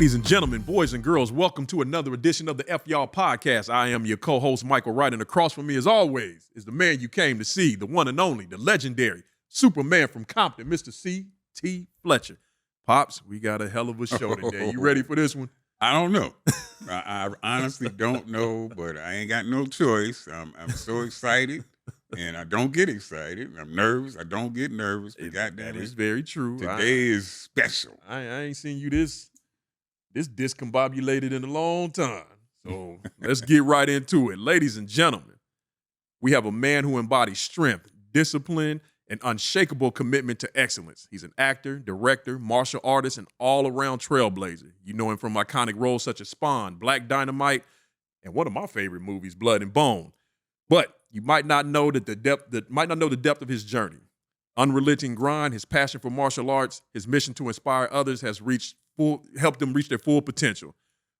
Ladies and gentlemen, boys and girls, welcome to another edition of the F Y'all Podcast. I am your co-host, Michael Wright, and across from me, as always, is the man you came to see, the one and only, the legendary Superman from Compton, Mr. C.T. Fletcher. Pops, we got a hell of a show today. You ready for this one? I don't know. I honestly don't know, but I ain't got no choice. I'm so excited, and I don't get excited. I'm nervous. I don't get nervous. But That is very true. Today is special. I ain't seen you this discombobulated in a long time. So let's get right into it. Ladies and gentlemen, we have a man who embodies strength, discipline, and unshakable commitment to excellence. He's an actor, director, martial artist, and all-around trailblazer. You know him from iconic roles such as Spawn, Black Dynamite, and one of my favorite movies, Blood and Bone. But you might not know the depth of his journey. Unrelenting grind, his passion for martial arts, his mission to inspire others has helped them reach their full potential.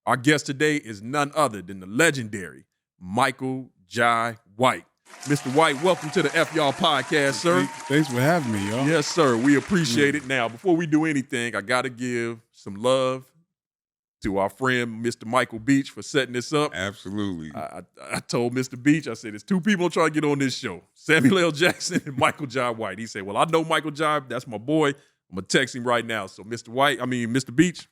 Our guest today is none other than the legendary Michael Jai White. Mr. White, welcome to the F Y'all Podcast, sir. Thanks for having me, y'all. Yes, sir. We appreciate it. Now, before we do anything, I got to give some love to our friend, Mr. Michael Beach, for setting this up. Absolutely. I told Mr. Beach, I said, there's two people trying to get on this show, Samuel L. Jackson and Michael Jai White. He said, well, I know Michael Jai. That's my boy. I'm going to text him right now. So, Mr. Beach,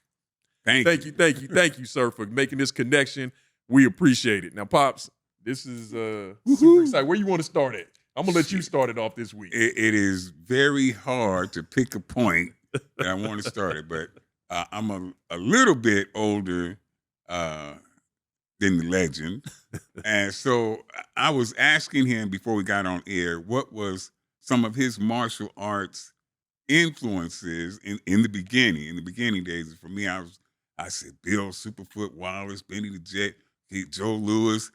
thank you, sir, for making this connection. We appreciate it. Now, Pops, this is super exciting. Where you want to start at? I'm going to let you start it off this week. It is very hard to pick a point that I want to start it, but I'm a little bit older than the legend. And so I was asking him before we got on air, what was some of his martial arts influences in the beginning days. For me, I said Bill Superfoot Wallace, Benny the Jet, Joe Louis,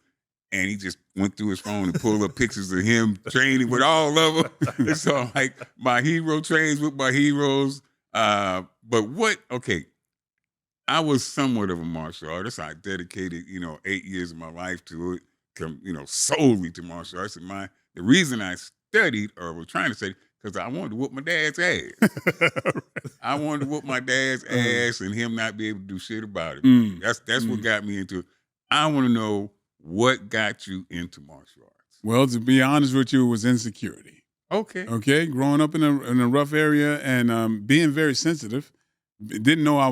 and he just went through his phone and pulled up pictures of him training with all of them. And so like my hero trains with my heroes. I was somewhat of a martial artist. I dedicated, 8 years of my life to it, solely to martial arts. And the reason I studied or was trying to study, because I wanted to whoop my dad's ass. I wanted to whoop my dad's ass and him not be able to do shit about it. That's what got me into it. I want to know what got you into martial arts. Well, to be honest with you, it was insecurity. Okay. Growing up in a rough area and being very sensitive. Didn't know I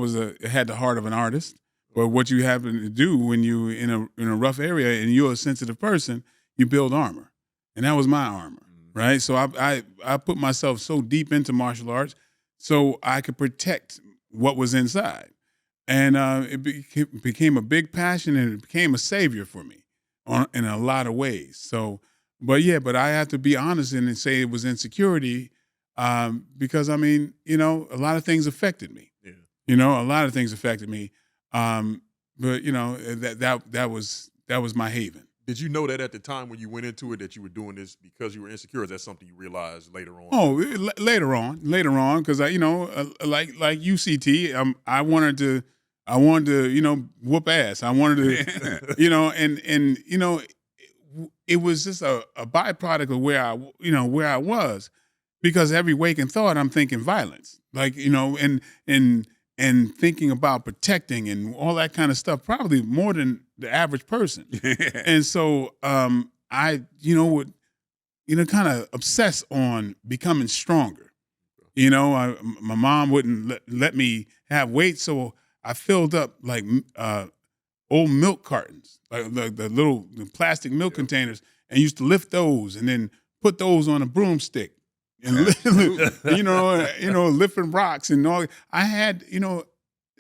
had the heart of an artist. But what you happen to do when you in a rough area and you're a sensitive person, you build armor, and that was my armor. Right, so I put myself so deep into martial arts so I could protect what was inside, and it became a big passion, and it became a savior for me in a lot of ways. So, but I have to be honest and say it was insecurity, because a lot of things affected me. Yeah. A lot of things affected me, but that was my haven. Did you know that at the time when you went into it that you were doing this because you were insecure? Or is that something you realized later on? Oh, later on, because like UCT, I wanted to, whoop ass. I wanted to, it was just a byproduct of where I was, because every waking thought I'm thinking violence, and thinking about protecting and all that kind of stuff, probably more than the average person. And so I would kind of obsess on becoming stronger. My mom wouldn't let me have weight, so I filled up like old milk cartons, like the plastic milk containers, and used to lift those and then put those on a broomstick. And lifting rocks and all. I had,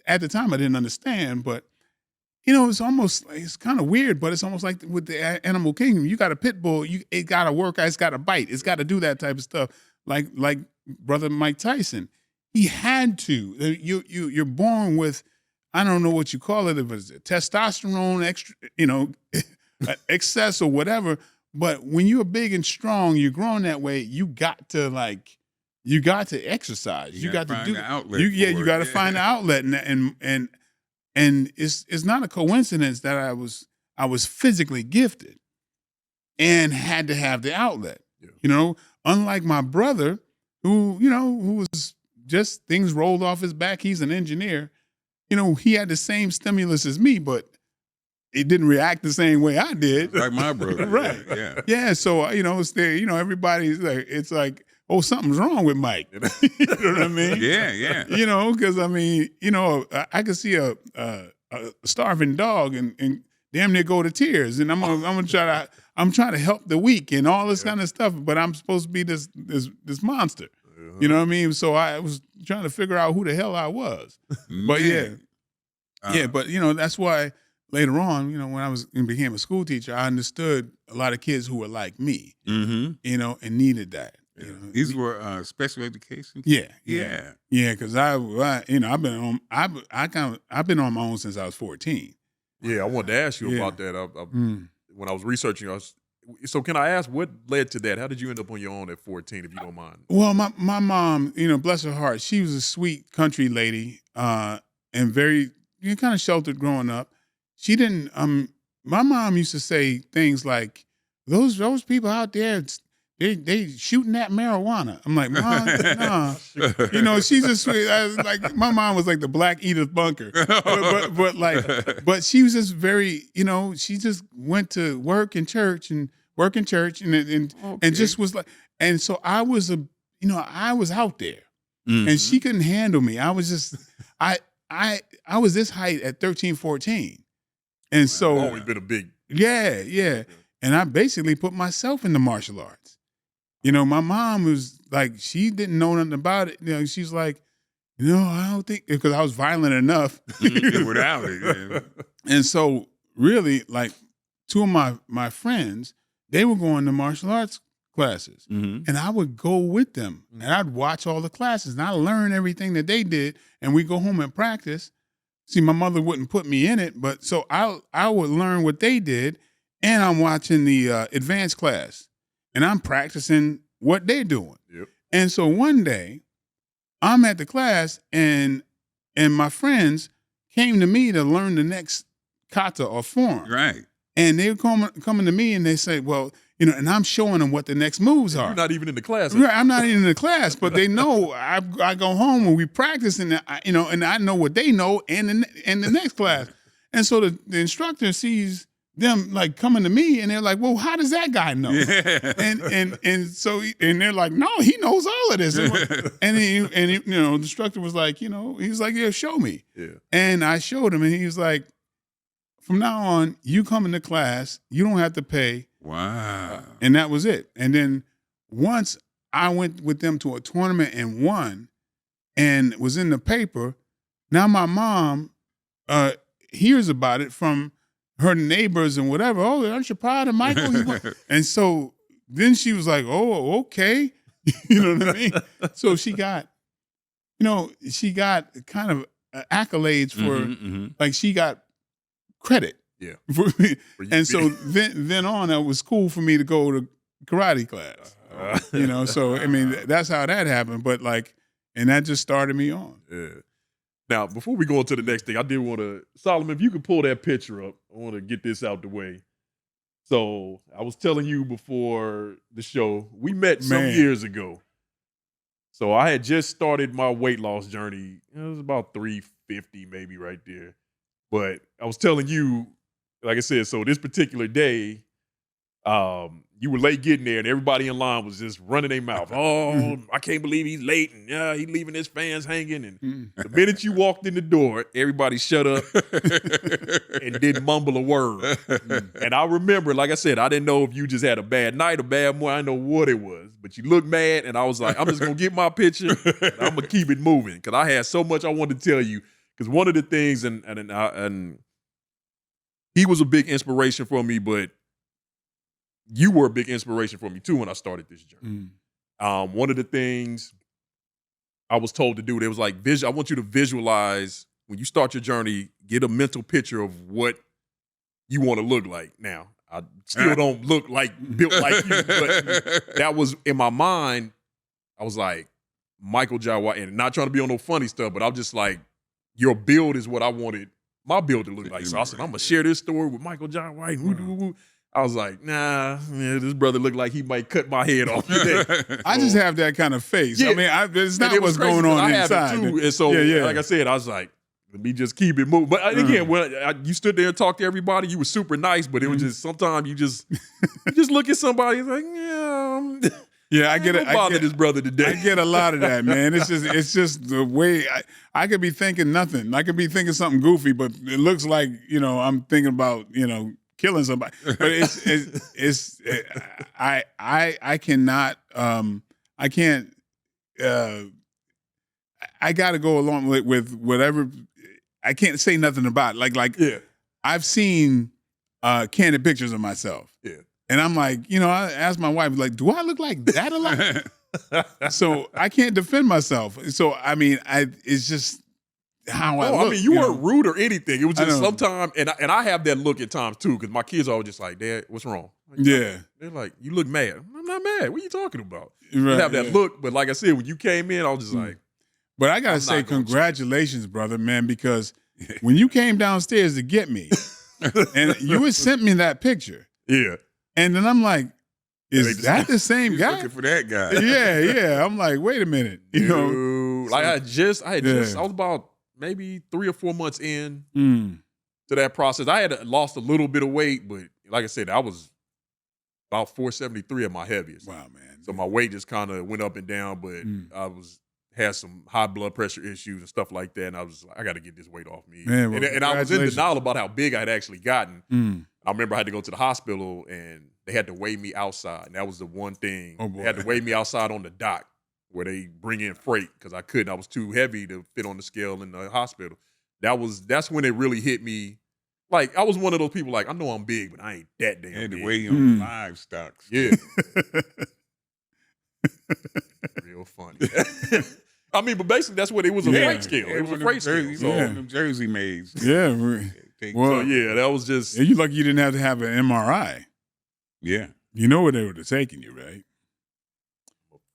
at the time I didn't understand, but it's kind of weird, but it's almost like with the animal kingdom. You got a pit bull, it got to work, it's got to bite, it's got to do that type of stuff. Like brother Mike Tyson, he had to. You're born with, I don't know what you call it, if it's testosterone, extra, excess or whatever. But when you're big and strong, you're growing that way. You got to exercise. You got to do the outlet. You got to find the outlet, and it's not a coincidence that I was physically gifted and had to have the outlet. Yeah. Unlike my brother, who was just things rolled off his back. He's an engineer. he had the same stimulus as me, but it didn't react the same way I did. Like my brother. Right. Yeah. Yeah. So, it's there, everybody's like, it's like, oh, something's wrong with Mike. You know what I mean? Yeah. Because I could see a starving dog and damn near go to tears. And I'm trying to help the weak and all this kind of stuff, but I'm supposed to be this monster. You know what I mean? So I was trying to figure out who the hell I was. But but that's why later on, when I became a school teacher, I understood a lot of kids who were like me, and needed that. These were special education. Yeah. Because I've been on my own since I was 14. Yeah, I wanted to ask you about that. When I was researching, so can I ask what led to that? How did you end up on your own at 14, if you don't mind? Well, my mom, bless her heart, she was a sweet country lady and very kind of sheltered growing up. She didn't. My mom used to say things like, "Those people out there, they shooting at marijuana." I'm like, Mom, nah. She's just sweet. Like my mom was like the Black Edith Bunker, but she was just very, she just went to work in church and just was like, and so I was I was out there, and she couldn't handle me. I was just, I was this height at 13, 14. And so I've always been a big. Yeah. And I basically put myself in the martial arts. My mom was like, she didn't know nothing about it. She's like, I don't think, because I was violent enough. Without it. Yeah. And so really, like, two of my friends, they were going to martial arts classes. And I would go with them. And I'd watch all the classes. And I learned everything that they did. And we go home and practice. See, my mother wouldn't put me in it, but so I would learn what they did, and I'm watching the advanced class, and I'm practicing what they're doing. Yep. And so one day, I'm at the class, and my friends came to me to learn the next kata or form. Right. And they were coming to me, and they say, well, and I'm showing them what the next moves are. You're not even in the class. Right, I'm not even in the class, but they know I go home and we practice, and and I know what they know and the next class. And so the instructor sees them like coming to me, and they're like, "Well, how does that guy know?" Yeah. And they're like, "No, he knows all of this." And the instructor was like, he was like, "Yeah, show me." Yeah. And I showed him, and he was like, "From now on, you come into class, you don't have to pay." Wow. And that was it. And then once I went with them to a tournament and won and was in the paper, now my mom hears about it from her neighbors and whatever. "Oh, aren't you proud of Michael?" And so then she was like, "Oh, okay." You know what I mean? So she got kind of accolades for, like, she got credit. Yeah. And so then on, it was cool for me to go to karate class. So I mean, that's how that happened. But and that just started me on. Yeah. Now, before we go on to the next thing, I did want to, Solomon, if you could pull that picture up, I want to get this out the way. So I was telling you before the show, we met some years ago. So I had just started my weight loss journey. It was about 350 maybe right there. But I was telling you, like I said, so this particular day, you were late getting there, and everybody in line was just running their mouth. "Oh, I can't believe he's late, and he's leaving his fans hanging." And the minute you walked in the door, everybody shut up and didn't mumble a word. And I remember, like I said, I didn't know if you just had a bad night or bad morning. I didn't know what it was, but you looked mad, and I was like, I'm just gonna get my picture, and I'm gonna keep it moving, because I had so much I wanted to tell you. Because one of the things, and he was a big inspiration for me, but you were a big inspiration for me too when I started this journey. One of the things I was told to do, they was like, I want you to visualize, when you start your journey, get a mental picture of what you want to look like. Now, I still don't look built like you, but that was in my mind. I was like, Michael Jai White, and not trying to be on no funny stuff, but I'm just like, your build is what I wanted my build to look like. So I said, I'm going to share this story with Michael Jai White. I was like, nah, man, this brother looked like he might cut my head off today. I just have that kind of face. Yeah. I mean, it's not what's going on I inside. have it too. And so, like I said, I was like, Let me just keep it moving. But again, when you stood there and talked to everybody, you were super nice, but it was just sometimes you just look at somebody and like, yeah, I get it. I get his brother today. I get a lot of that, man. It's just the way I could be thinking nothing. I could be thinking something goofy, but it looks like I'm thinking about killing somebody. But I cannot I can't I got to go along with whatever. I can't say nothing about it. Like I've seen candid pictures of myself. Yeah. And I'm like, I asked my wife, like, do I look like that a lot? So I can't defend myself. So I mean, it's just how I look. I mean, you weren't rude or anything. It was just sometimes, and I have that look at times too, because my kids are always just like, Dad, what's wrong? Like, yeah. They're like, you look mad. I'm not mad. What are you talking about? Right, you have that look, but like I said, when you came in, I was just like. But I gotta say, congratulations, brother, man, because when you came downstairs to get me, and you had sent me that picture. Yeah. And then I'm like, is that the same guy? Looking for that guy. Yeah. I'm like, wait a minute. Like I was about maybe 3 or 4 months in to that process. I had lost a little bit of weight, but like I said, I was about 473 at my heaviest. Wow, man. So my weight just kind of went up and down, but I had some high blood pressure issues and stuff like that. And I was like, I got to get this weight off me. Man, well, and I was in denial about how big I had actually gotten. I remember I had to go to the hospital and they had to weigh me outside. And that was the one thing. Oh, boy. They had to weigh me outside on the dock where they bring in freight because I couldn't. I was too heavy to fit on the scale in the hospital. That's when it really hit me. Like, I was one of those people like, I know I'm big, but I ain't that damn big. Had to weigh you on livestock. Yeah. Real funny. I mean, but basically that's what it was, a freight scale. It was a freight scale. So them Jersey maids. Yeah. Well, that was just. You lucky you didn't have to have an MRI. Yeah. You know where they would have taken you, right?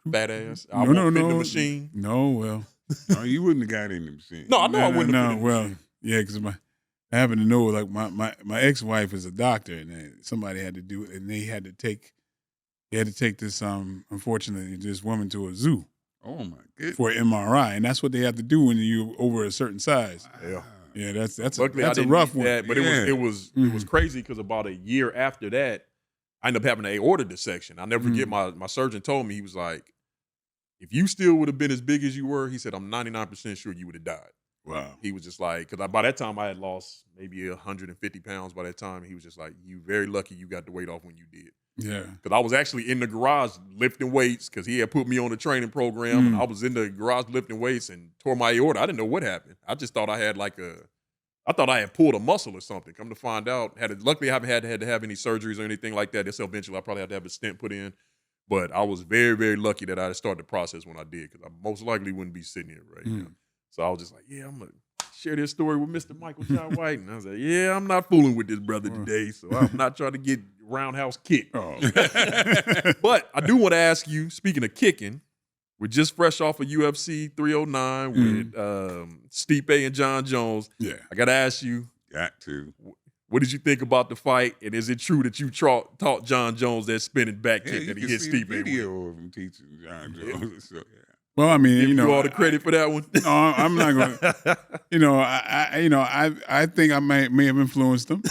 Badass. No. The machine. No, well. No, you wouldn't have got in the machine. No, I know I wouldn't have. Well, yeah, because I happen to know, like my ex-wife is a doctor, and somebody had to do it, and they had to take this unfortunately this woman to a zoo. Oh my goodness. For an MRI, and that's what they have to do when you're over a certain size. Yeah. Yeah, that's Luckily, a rough one. But it was crazy because about a year after that, I ended up having an aorta dissection. I'll never forget my surgeon told me, he was like, if you still would have been as big as you were, he said, I'm 99% sure you would have died. Wow. He was just like, because by that time I had lost maybe 150 pounds by that time. He was just like, you very lucky you got the weight off when you did. Yeah. Because I was actually in the garage lifting weights because he had put me on the training program. And I was in the garage lifting weights and tore my aorta. I didn't know what happened. I just thought I had I thought I had pulled a muscle or something. Come to find out, luckily I haven't had to have any surgeries or anything like that. So eventually I probably had to have a stent put in. But I was very, very lucky that I started the process when I did because I most likely wouldn't be sitting here right now. So I was just like, yeah, I'm going to share this story with Mr. Michael John White. And I was like, yeah, I'm not fooling with this brother today. So I'm not trying to get roundhouse kicked. Oh. But I do want to ask you, speaking of kicking, we're just fresh off of UFC 309 with Stipe and Jon Jones. Yeah. I got to ask you. Got to. What did you think about the fight? And is it true that you taught Jon Jones that spinning back kick that he hit Stipe with? Video of him teaching Jon Jones. So, yeah. Well, I mean, Give you all the credit for that one. No, I'm not going to. I think I may have influenced him.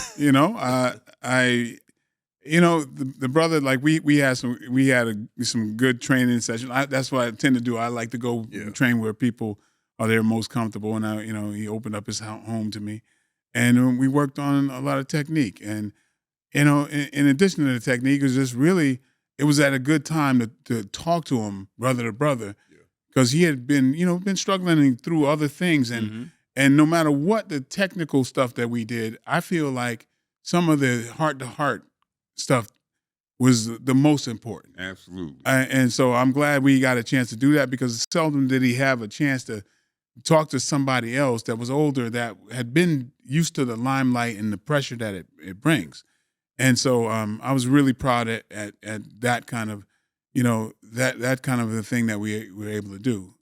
The brother, like we had some good training sessions. That's what I tend to do. I like to go train where people are there most comfortable. And he opened up his home to me, and we worked on a lot of technique. And in addition to the technique, it was at a good time to talk to him, brother to brother, because he had been struggling through other things, and no matter what the technical stuff that we did, I feel like some of the heart to heart stuff was the most important. Absolutely. And so I'm glad we got a chance to do that because seldom did he have a chance to talk to somebody else that was older that had been used to the limelight and the pressure that it brings. And so I was really proud at that kind of, that kind of the thing that we were able to do,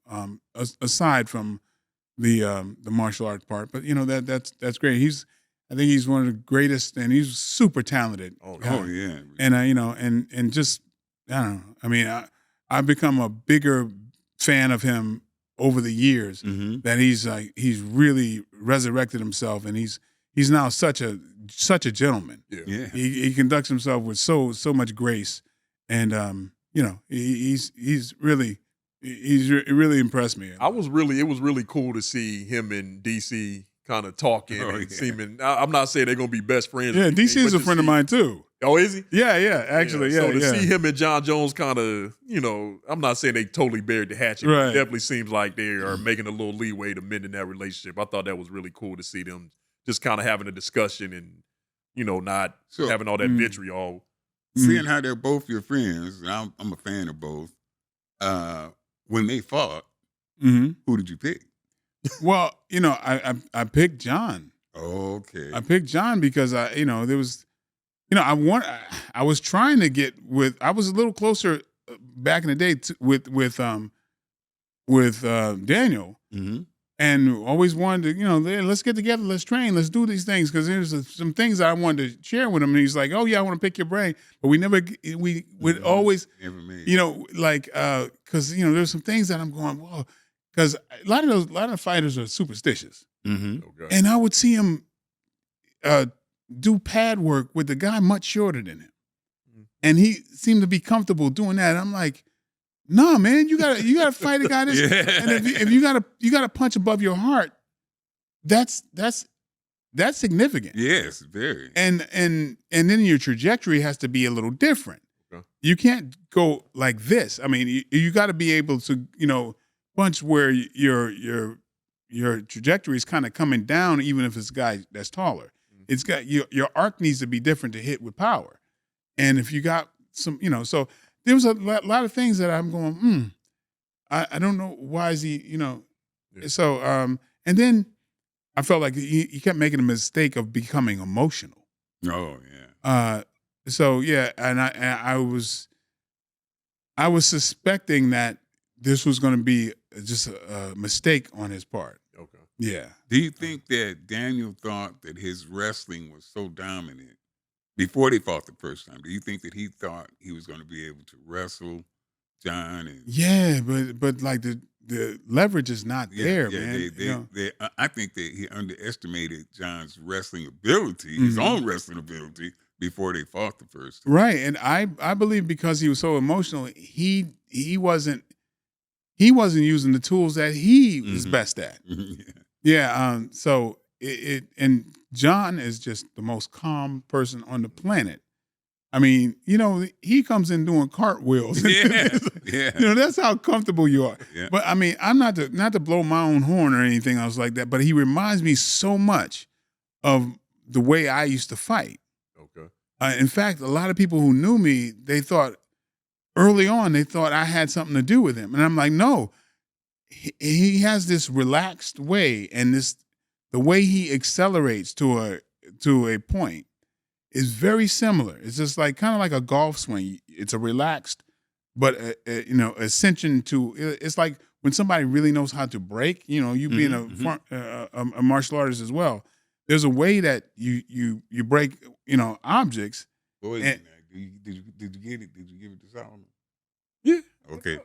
aside from the martial arts part. But that's great. I think he's one of the greatest, and he's super talented. Oh yeah. And and just I don't know. I mean, I've become a bigger fan of him over the years Mm-hmm. that he's really resurrected himself, and he's now such a gentleman. Yeah. He conducts himself with so much grace, and it really impressed me. it was really cool to see him and DC kind of talking Oh, and yeah. seeming. I'm not saying they're gonna be best friends. Yeah, or anything, DC is but a to friend of see- mine too. Oh, is he? Yeah, actually, yeah. So to see him and Jon Jones kind of, I'm not saying they totally buried the hatchet. But Right. it definitely seems like they are making a little leeway to mending that relationship. I thought that was really cool to see them just kind of having a discussion and, not So, having all that vitriol. seeing how they're both your friends, and I'm a fan of both. When they fought, Mm-hmm. who did you pick? Well, I picked Jon. Okay. I picked Jon because there was, I was trying to get with. I was a little closer back in the day with Daniel, Mm-hmm. and always wanted to, let's get together, let's train, let's do these things, because there's some things that I wanted to share with him, and he's like, oh yeah, I want to pick your brain, but we would always, Never made. because there's some things that I'm going, whoa, because a lot of fighters are superstitious. Mm-hmm. Okay. And I would see him do pad work with a guy much shorter than him. And he seemed to be comfortable doing that. I'm like, no, man, you gotta fight a guy this. Yeah. And if you gotta punch above your heart, that's significant. Yes, very. And then your trajectory has to be a little different. Okay. You can't go like this. I mean, you got to be able to punch where your trajectory is kind of coming down, even if it's a guy that's taller. It's got your arc needs to be different to hit with power. And if you got some, so there was a lot of things that I'm going, I don't know, why is he, Yeah. So and then I felt like he kept making a mistake of becoming emotional. Oh yeah. So yeah, and I was suspecting that this was going to be just a mistake on his part. Okay. Yeah. Do you think that Daniel thought that his wrestling was so dominant before they fought the first time? Do you think that he thought he was going to be able to wrestle Jon? And Yeah, but like the leverage is not there, man. I think that he underestimated Jon's wrestling ability, his own wrestling ability, before they fought the first time. Right, and I believe because he was so emotional, he wasn't using the tools that he was best at. Yeah. So and Jon is just the most calm person on the planet. I mean, he comes in doing cartwheels. Yeah. That's how comfortable you are. Yeah. But I mean, I'm not to blow my own horn or anything else like that, but he reminds me so much of the way I used to fight. Okay. In fact, a lot of people who knew me, early on, they thought I had something to do with him. And I'm like, no, he has this relaxed way, and the way he accelerates to a point is very similar. It's just like kind of like a golf swing. It's a relaxed, but ascension to. It's like when somebody really knows how to break. You being a martial artist as well. There's a way that you break objects. Wait a minute. Did you get it? Did you give it to Solomon? Yeah. Okay.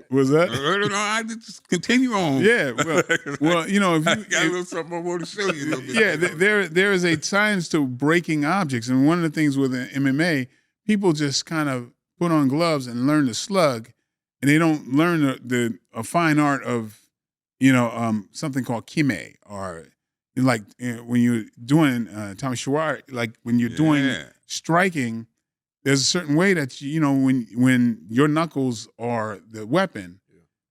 Was that? No, I just continue on. Yeah. Well, if I got a little something I want to show you. A little bit. Yeah, there is a science to breaking objects, and one of the things with MMA, people just kind of put on gloves and learn to slug, and they don't learn a fine art of, something called kime, or like when you're doing Tommy Shawar, like when you're doing striking. There's a certain way that when your knuckles are the weapon,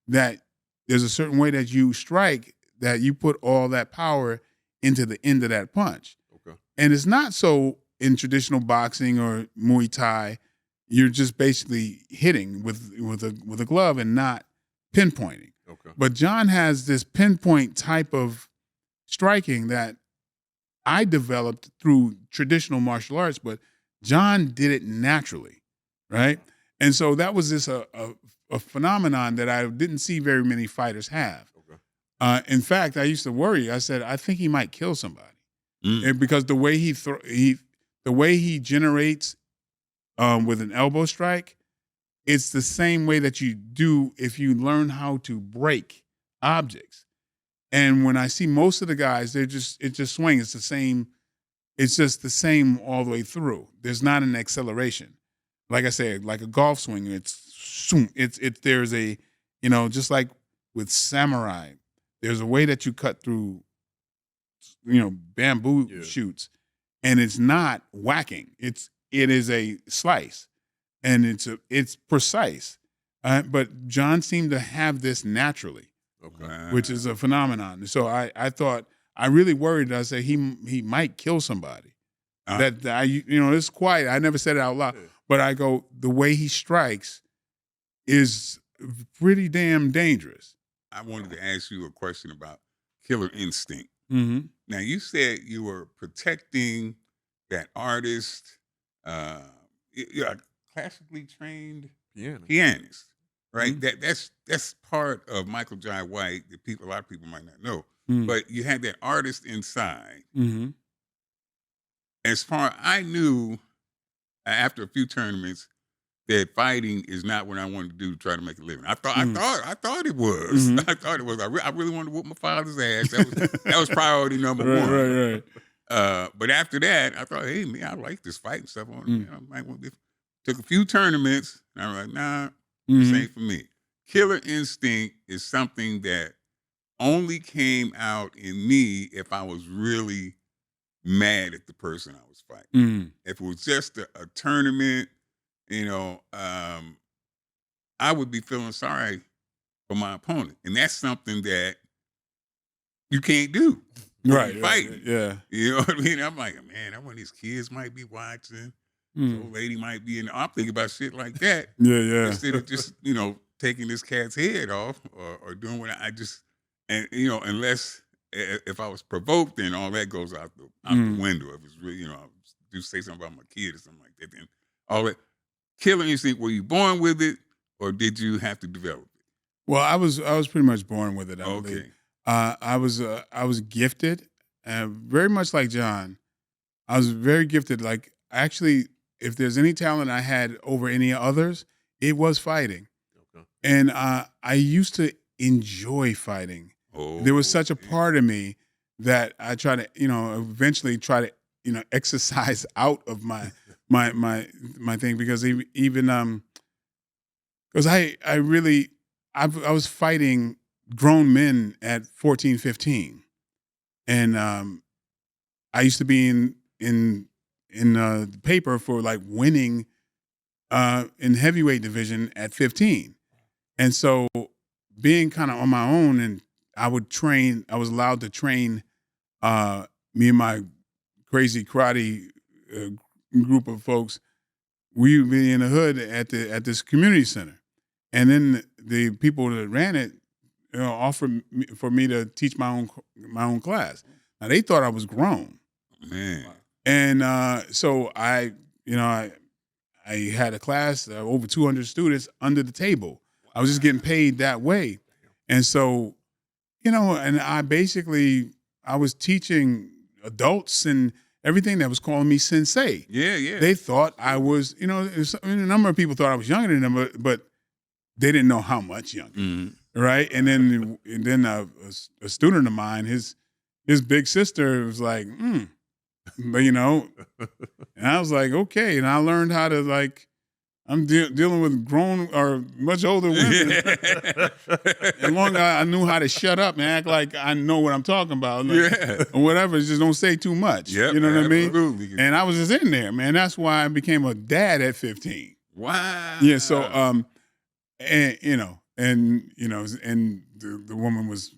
that there's a certain way that you strike, that you put all that power into the end of that punch. Okay. And it's not so in traditional boxing or Muay Thai. You're just basically hitting with a glove and not pinpointing. Okay. But Jon has this pinpoint type of striking that I developed through traditional martial arts, but Jon did it naturally, right? And so that was just a phenomenon that I didn't see very many fighters have. Okay. In fact, I used to worry. I said, I think he might kill somebody, because the way he generates with an elbow strike, it's the same way that you do if you learn how to break objects. And when I see most of the guys, it just swings. It's the same. It's just the same all the way through. There's not an acceleration. Like I said, like a golf swing, there's a, just like with samurai, there's a way that you cut through, bamboo shoots, and it's not whacking. It is a slice, and it's precise. But Jon seemed to have this naturally. Okay. Which is a phenomenon. So I thought, I really worried. I said he might kill somebody. That it's quiet. I never said it out loud, but I go, the way he strikes is pretty damn dangerous. I wanted to ask you a question about killer instinct. Mm-hmm. Now, you said you were protecting that artist. You're a classically trained pianist. Right, Mm-hmm. that's part of Michael Jai White that a lot of people might not know. Mm-hmm. But you had that artist inside. Mm-hmm. As far I knew, after a few tournaments, that fighting is not what I wanted to do to try to make a living. I thought it was. Mm-hmm. I thought it was. I really wanted to whoop my father's ass. That was priority number one. Right. But after that, I thought, hey man, I like this fighting stuff. I might want to. Took a few tournaments, and I was like, nah. This ain't for me. Killer instinct is something that only came out in me if I was really mad at the person I was fighting. Mm-hmm. If it was just a tournament, I would be feeling sorry for my opponent. And that's something that you can't do. Right. Fighting. Yeah. You know what I mean? I'm like, man, I want these kids might be watching. Mm. Old lady might be in. I'm thinking about shit like that. Yeah. Instead of just taking this cat's head off or doing what I just unless if I was provoked, then all that goes out the window. If it's really do say something about my kid or something like that, then all that killer instinct. Were you born with it or did you have to develop it? Well, I was pretty much born with it. I Okay. believe. I was gifted, very much like Jon. I was very gifted. Like actually. If there's any talent I had over any others, it was fighting. Okay. And I used to enjoy fighting. Oh, there was such a part of me that I try to, eventually try to, exercise out of my thing because even because I was fighting grown men at 14, 15. And I used to be in the paper for like winning in heavyweight division at 15. And so being kind of on my own, and I was allowed to train me and my crazy karate group of folks. We would be in the hood at this community center. And then the people that ran it offered for me to teach my own class. Now they thought I was grown. Man. And so I had a class over 200 students under the table. I was just getting paid that way. And so, and I was teaching adults and everything that was calling me sensei. Yeah. They thought I was, a number of people thought I was younger than them, but they didn't know how much younger. Mm-hmm. Right. And then a student of mine, his big sister was like, But and I was like, okay, and I learned how to I'm dealing with grown or much older women. As long as I knew how to shut up and act like I know what I'm talking about, or whatever, just don't say too much. Yep, you know what absolutely. I mean? And I was just in there, man. That's why I became a dad at 15. Wow. Yeah. So, and the woman was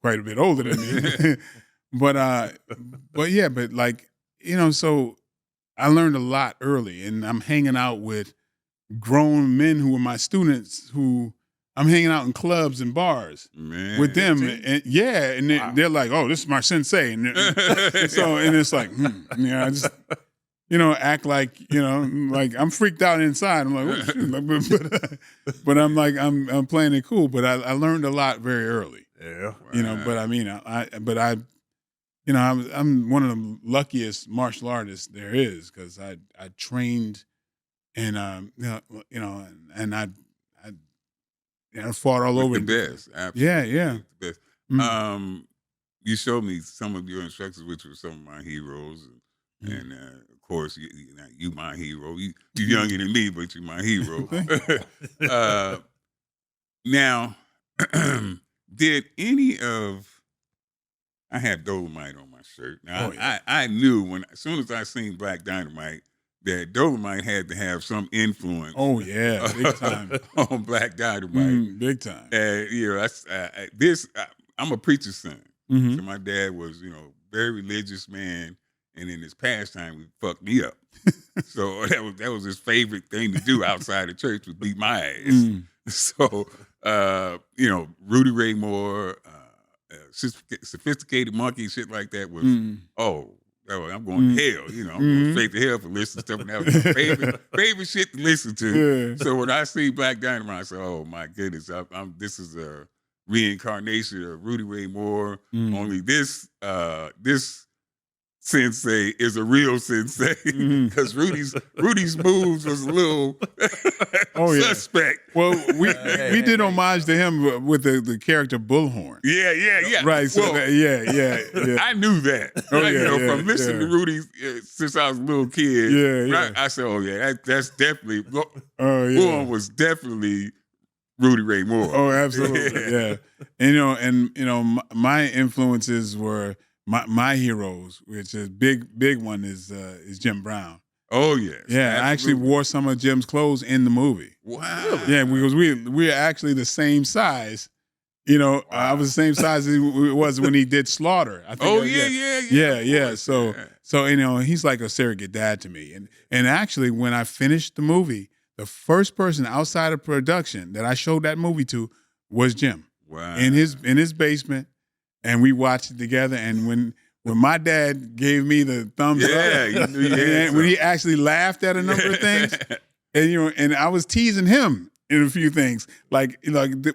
quite a bit older than me, so I learned a lot early, and I'm hanging out with grown men who were my students who I'm hanging out in clubs and bars with them. And Wow. they're like, oh, this is my sensei. And it's like, I just, act like, like I'm freaked out inside. I'm like, oh, shoot. But I'm like, I'm playing it cool. But I learned a lot very early. Yeah. But I'm one of the luckiest martial artists there is because I trained and and I fought all over. The best. Absolutely. Yeah. The best. Mm. You showed me some of your instructors, which were some of my heroes, and of course, you my hero. You're younger than me, but you're my hero. Now, did any of I had Dolomite on my shirt. Now, I knew as soon as I seen Black Dynamite that Dolomite had to have some influence. Oh yeah, big time on Black Dynamite, big time. I'm a preacher's son. Mm-hmm. So my dad was, very religious man, and in his pastime, he fucked me up. So that was his favorite thing to do outside of church was beat my ass. Mm. So Rudy Ray Moore, Sophisticated Monkey, shit like that was I'm going to hell. I'm going straight to hell for listening to stuff, and that was my favorite shit to listen to. Yeah. So when I see Black Dynamite, I say, oh my goodness, this is a reincarnation of Rudy Ray Moore. Only this sensei is a real sensei because Rudy's moves was a little suspect. Well, we did homage to him with the character Bullhorn. Yeah. Right. So yeah. I knew that. From listening to Rudy since I was a little kid. Yeah. I said, that's definitely. Bullhorn was definitely Rudy Ray Moore. Oh, absolutely. Yeah. And my influences were my heroes, which is big one is Jim Brown. Oh yes. Yeah, absolutely. I actually wore some of Jim's clothes in the movie. Wow. Yeah, because we're actually the same size. Wow. I was the same size as he was when he did Slaughter. I think yeah. So he's like a surrogate dad to me. And actually, when I finished the movie, the first person outside of production that I showed that movie to was Jim. Wow. In his basement, and we watched it together. And when my dad gave me the thumbs up, when he actually laughed at a number of things, and I was teasing him in a few things, like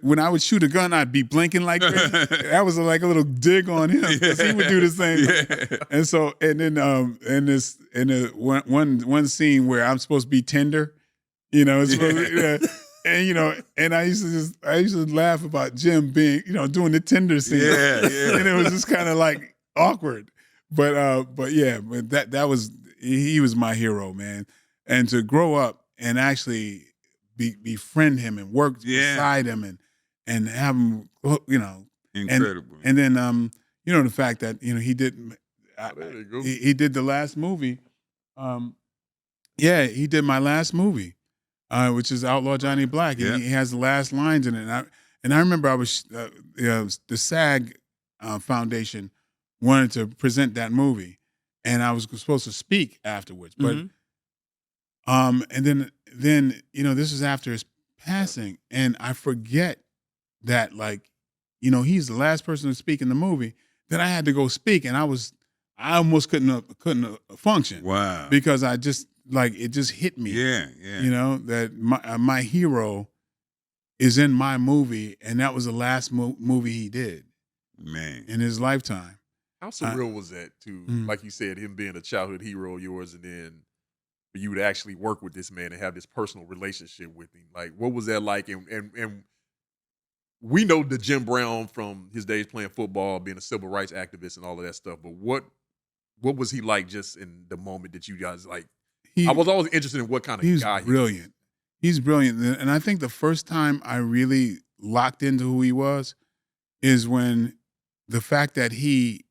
when I would shoot a gun, I'd be blinking like crazy. That was like a little dig on him because he would do the same thing. And so, and then one scene where I'm supposed to be tender. It's supposed to, and I used to laugh about Jim being, doing the tender scene. Yeah. And it was just kind of like awkward. But that was, he was my hero, man. And to grow up and actually befriend him and work beside him and have him, incredible. And then, the fact that, he did, he did the last movie. He did my last movie. Which is Outlaw Johnny Black. Yeah. He has the last lines in it. And I remember I was the SAG Foundation wanted to present that movie, and I was supposed to speak afterwards. But and then this is after his passing, and I forget that he's the last person to speak in the movie. Then I had to go speak, and I almost couldn't function. Wow, because I just. It just hit me. Yeah. That my hero is in my movie, and that was the last movie he did, man, in his lifetime. How surreal was that too? Like you said, him being a childhood hero of yours, and then for you to actually work with this man and have this personal relationship with him. Like, what was that like? And we know the Jim Brown from his days playing football, being a civil rights activist, and all of that stuff. But what was he like just in the moment that you guys like? I was always interested in what kind of guy he was. He's brilliant. And I think the first time I really locked into who he was is when the fact that he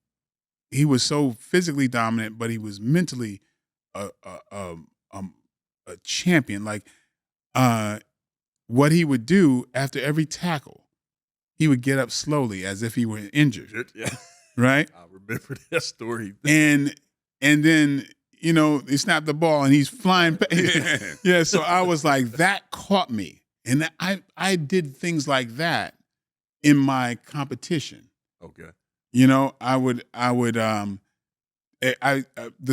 was so physically dominant, but he was mentally a champion. Like what he would do after every tackle, he would get up slowly as if he were injured. Yeah. Right? I remember that story. And then he snapped the ball and he's flying. Yeah, so I was like, that caught me. And I did things like that in my competition. Okay. The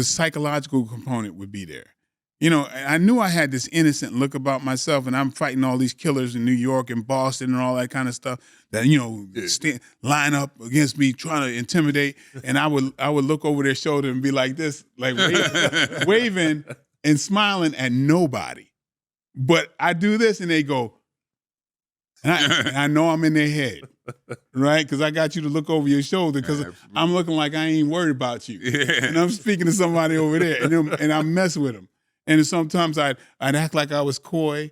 psychological component would be there. I knew I had this innocent look about myself, and I'm fighting all these killers in New York and Boston and all that kind of stuff that, line up against me, trying to intimidate. And I would look over their shoulder and be like this, like waving and smiling at nobody. But I do this and they go, And I know I'm in their head, right? Because I got you to look over your shoulder because I'm looking like I ain't worried about you. Yeah. And I'm speaking to somebody over there, and I mess with them. And sometimes I'd act like I was coy,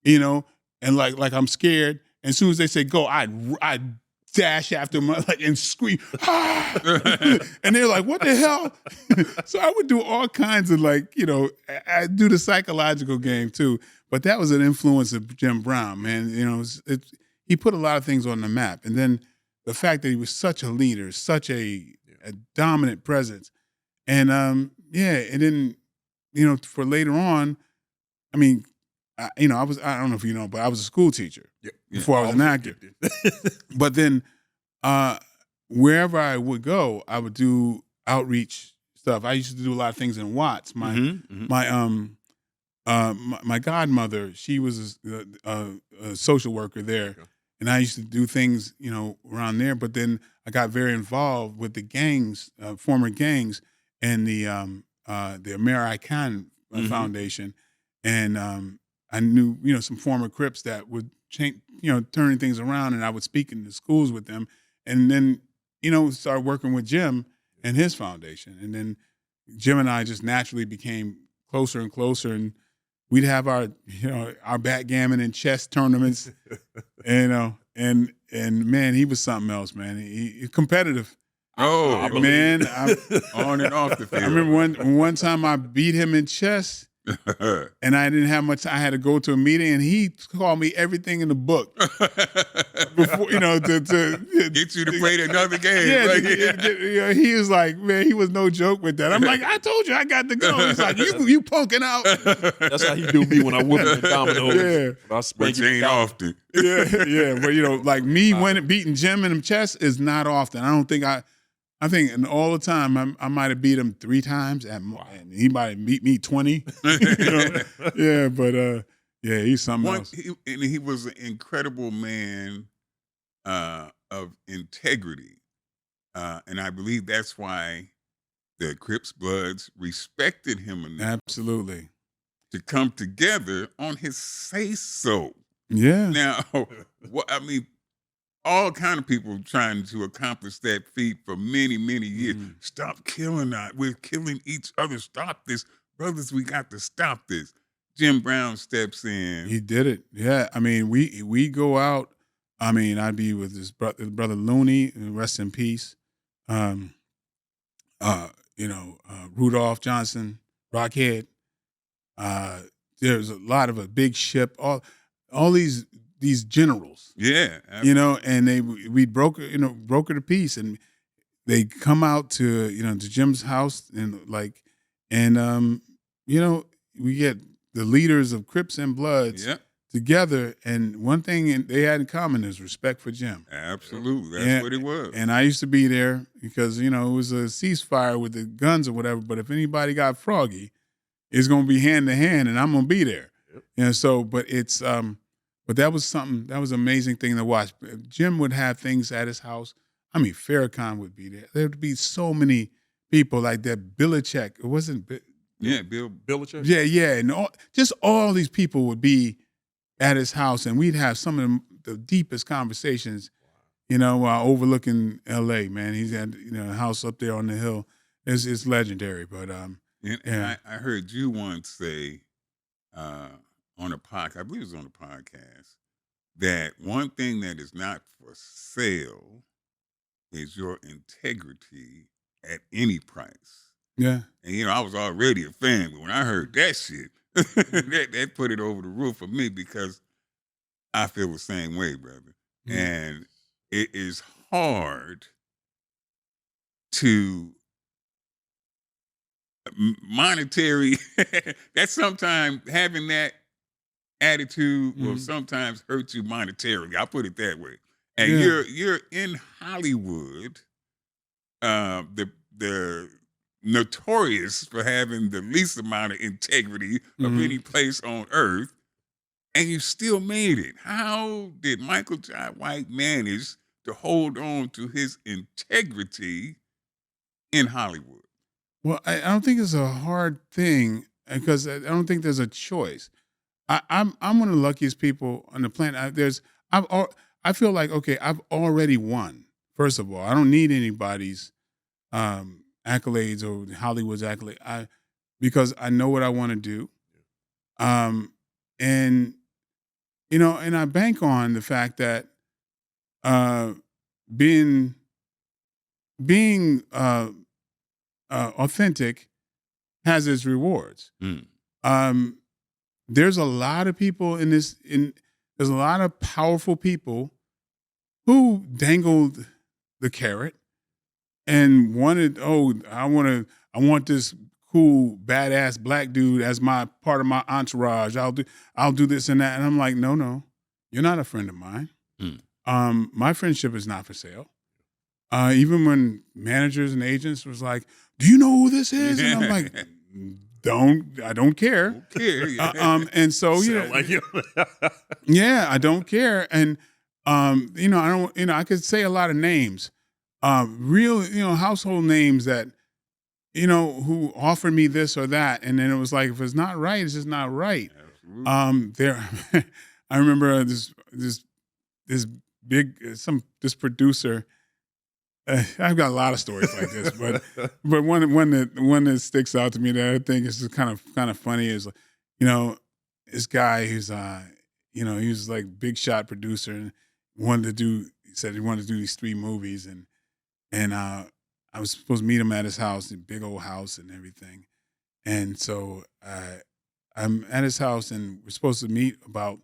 you know, and like I'm scared. And as soon as they say go, I'd dash after them and scream, ah! And they're like, what the hell? So I would do all kinds of I do the psychological game too. But that was an influence of Jim Brown, man. You know, he put a lot of things on the map. And then the fact that he was such a leader, such a dominant presence. And and then, for later on, I mean, I don't know if you know, but I was a school teacher before I was an actor. But then wherever I would go, I would do outreach stuff. I used to do a lot of things in Watts. My godmother, she was a social worker there, and I used to do things, around there. But then I got very involved with the gangs, former gangs, and the American Foundation, and I knew, some former Crips that would change, turning things around, and I would speak in the schools with them, and then, started working with Jim and his foundation, and then Jim and I just naturally became closer and closer, and we'd have our backgammon and chess tournaments, and man, he was something else, man. He's competitive. Oh man, on and off the field. I remember one time I beat him in chess, and I didn't have much. I had to go to a meeting, and he called me everything in the book before, to get you to play another game. Yeah, he was like, man, he was no joke with that. I'm like, I told you, I got to go. He's like, you punking out. That's how he do me when I whoop him in dominoes. Yeah, which ain't often. yeah, but like me beating Jim in chess is not often. I think in all the time I might have beat him 3 times, and he might have beat me 20. Yeah, but he's something else. He was an incredible man of integrity, and I believe that's why the Crips Bloods respected him enough. Absolutely. To come together on his say-so. Yeah. Now, all kind of people trying to accomplish that feat for many, many years. Stop killing us. We're killing each other. Stop this. Brothers, we got to stop this. Jim Brown steps in. He did it. Yeah. I mean, we go out. I mean, I'd be with his brother Looney, rest in peace. Rudolph Johnson, Rockhead. There's a lot of a big ship. All these generals. Yeah. Absolutely. And we'd broker the peace, and they come out to to Jim's house, and we get the leaders of Crips and Bloods together, and one thing they had in common is respect for Jim. Absolutely, that's what it was. And I used to be there because it was a ceasefire with the guns or whatever. But if anybody got froggy, it's gonna be hand to hand, and I'm gonna be there. But it's But that was something, that was an amazing thing to watch. Jim would have things at his house. I mean, Farrakhan would be there. There would be so many people like that. Belichick, it wasn't... Bill Belichick? Yeah. And all these people would be at his house, and we'd have some of the deepest conversations, while overlooking L.A., man. He's had, a house up there on the hill. It's legendary, but... I heard you once say... on a podcast, I believe it was on a podcast, that one thing that is not for sale is your integrity at any price. Yeah. And, I was already a fan, but when I heard that shit, that put it over the roof for me, because I feel the same way, brother. Mm-hmm. And it is hard to monetary, that's sometimes having that attitude will sometimes hurt you monetarily. I'll put it that way. And you're in Hollywood, the notorious for having the least amount of integrity of any place on earth, and you still made it. How did Michael Jai White manage to hold on to his integrity in Hollywood? Well, I don't think it's a hard thing, because I don't think there's a choice. I'm one of the luckiest people on the planet. I feel like, okay, I've already won. First of all, I don't need anybody's accolades or Hollywood's accolade. Because I know what I want to do. And and I bank on the fact that being authentic has its rewards. There's a lot of people there's a lot of powerful people who dangled the carrot and wanted, I want this cool, badass black dude as my part of my entourage. I'll do this and that. And I'm like, no, you're not a friend of mine. My friendship is not for sale. Even when managers and agents was like, do you know who this is? And I'm like, I don't care. And so, yeah, I don't care. And, I don't, I could say a lot of names, real, household names that, who offered me this or that. And then it was like, if it's not right, it's just not right. I remember this producer. I've got a lot of stories like this, but one that sticks out to me that I think is kind of funny is, this guy who's he was like big shot producer and said he wanted to do these 3 movies and I was supposed to meet him at his house, a big old house and everything, and so I'm at his house and we're supposed to meet about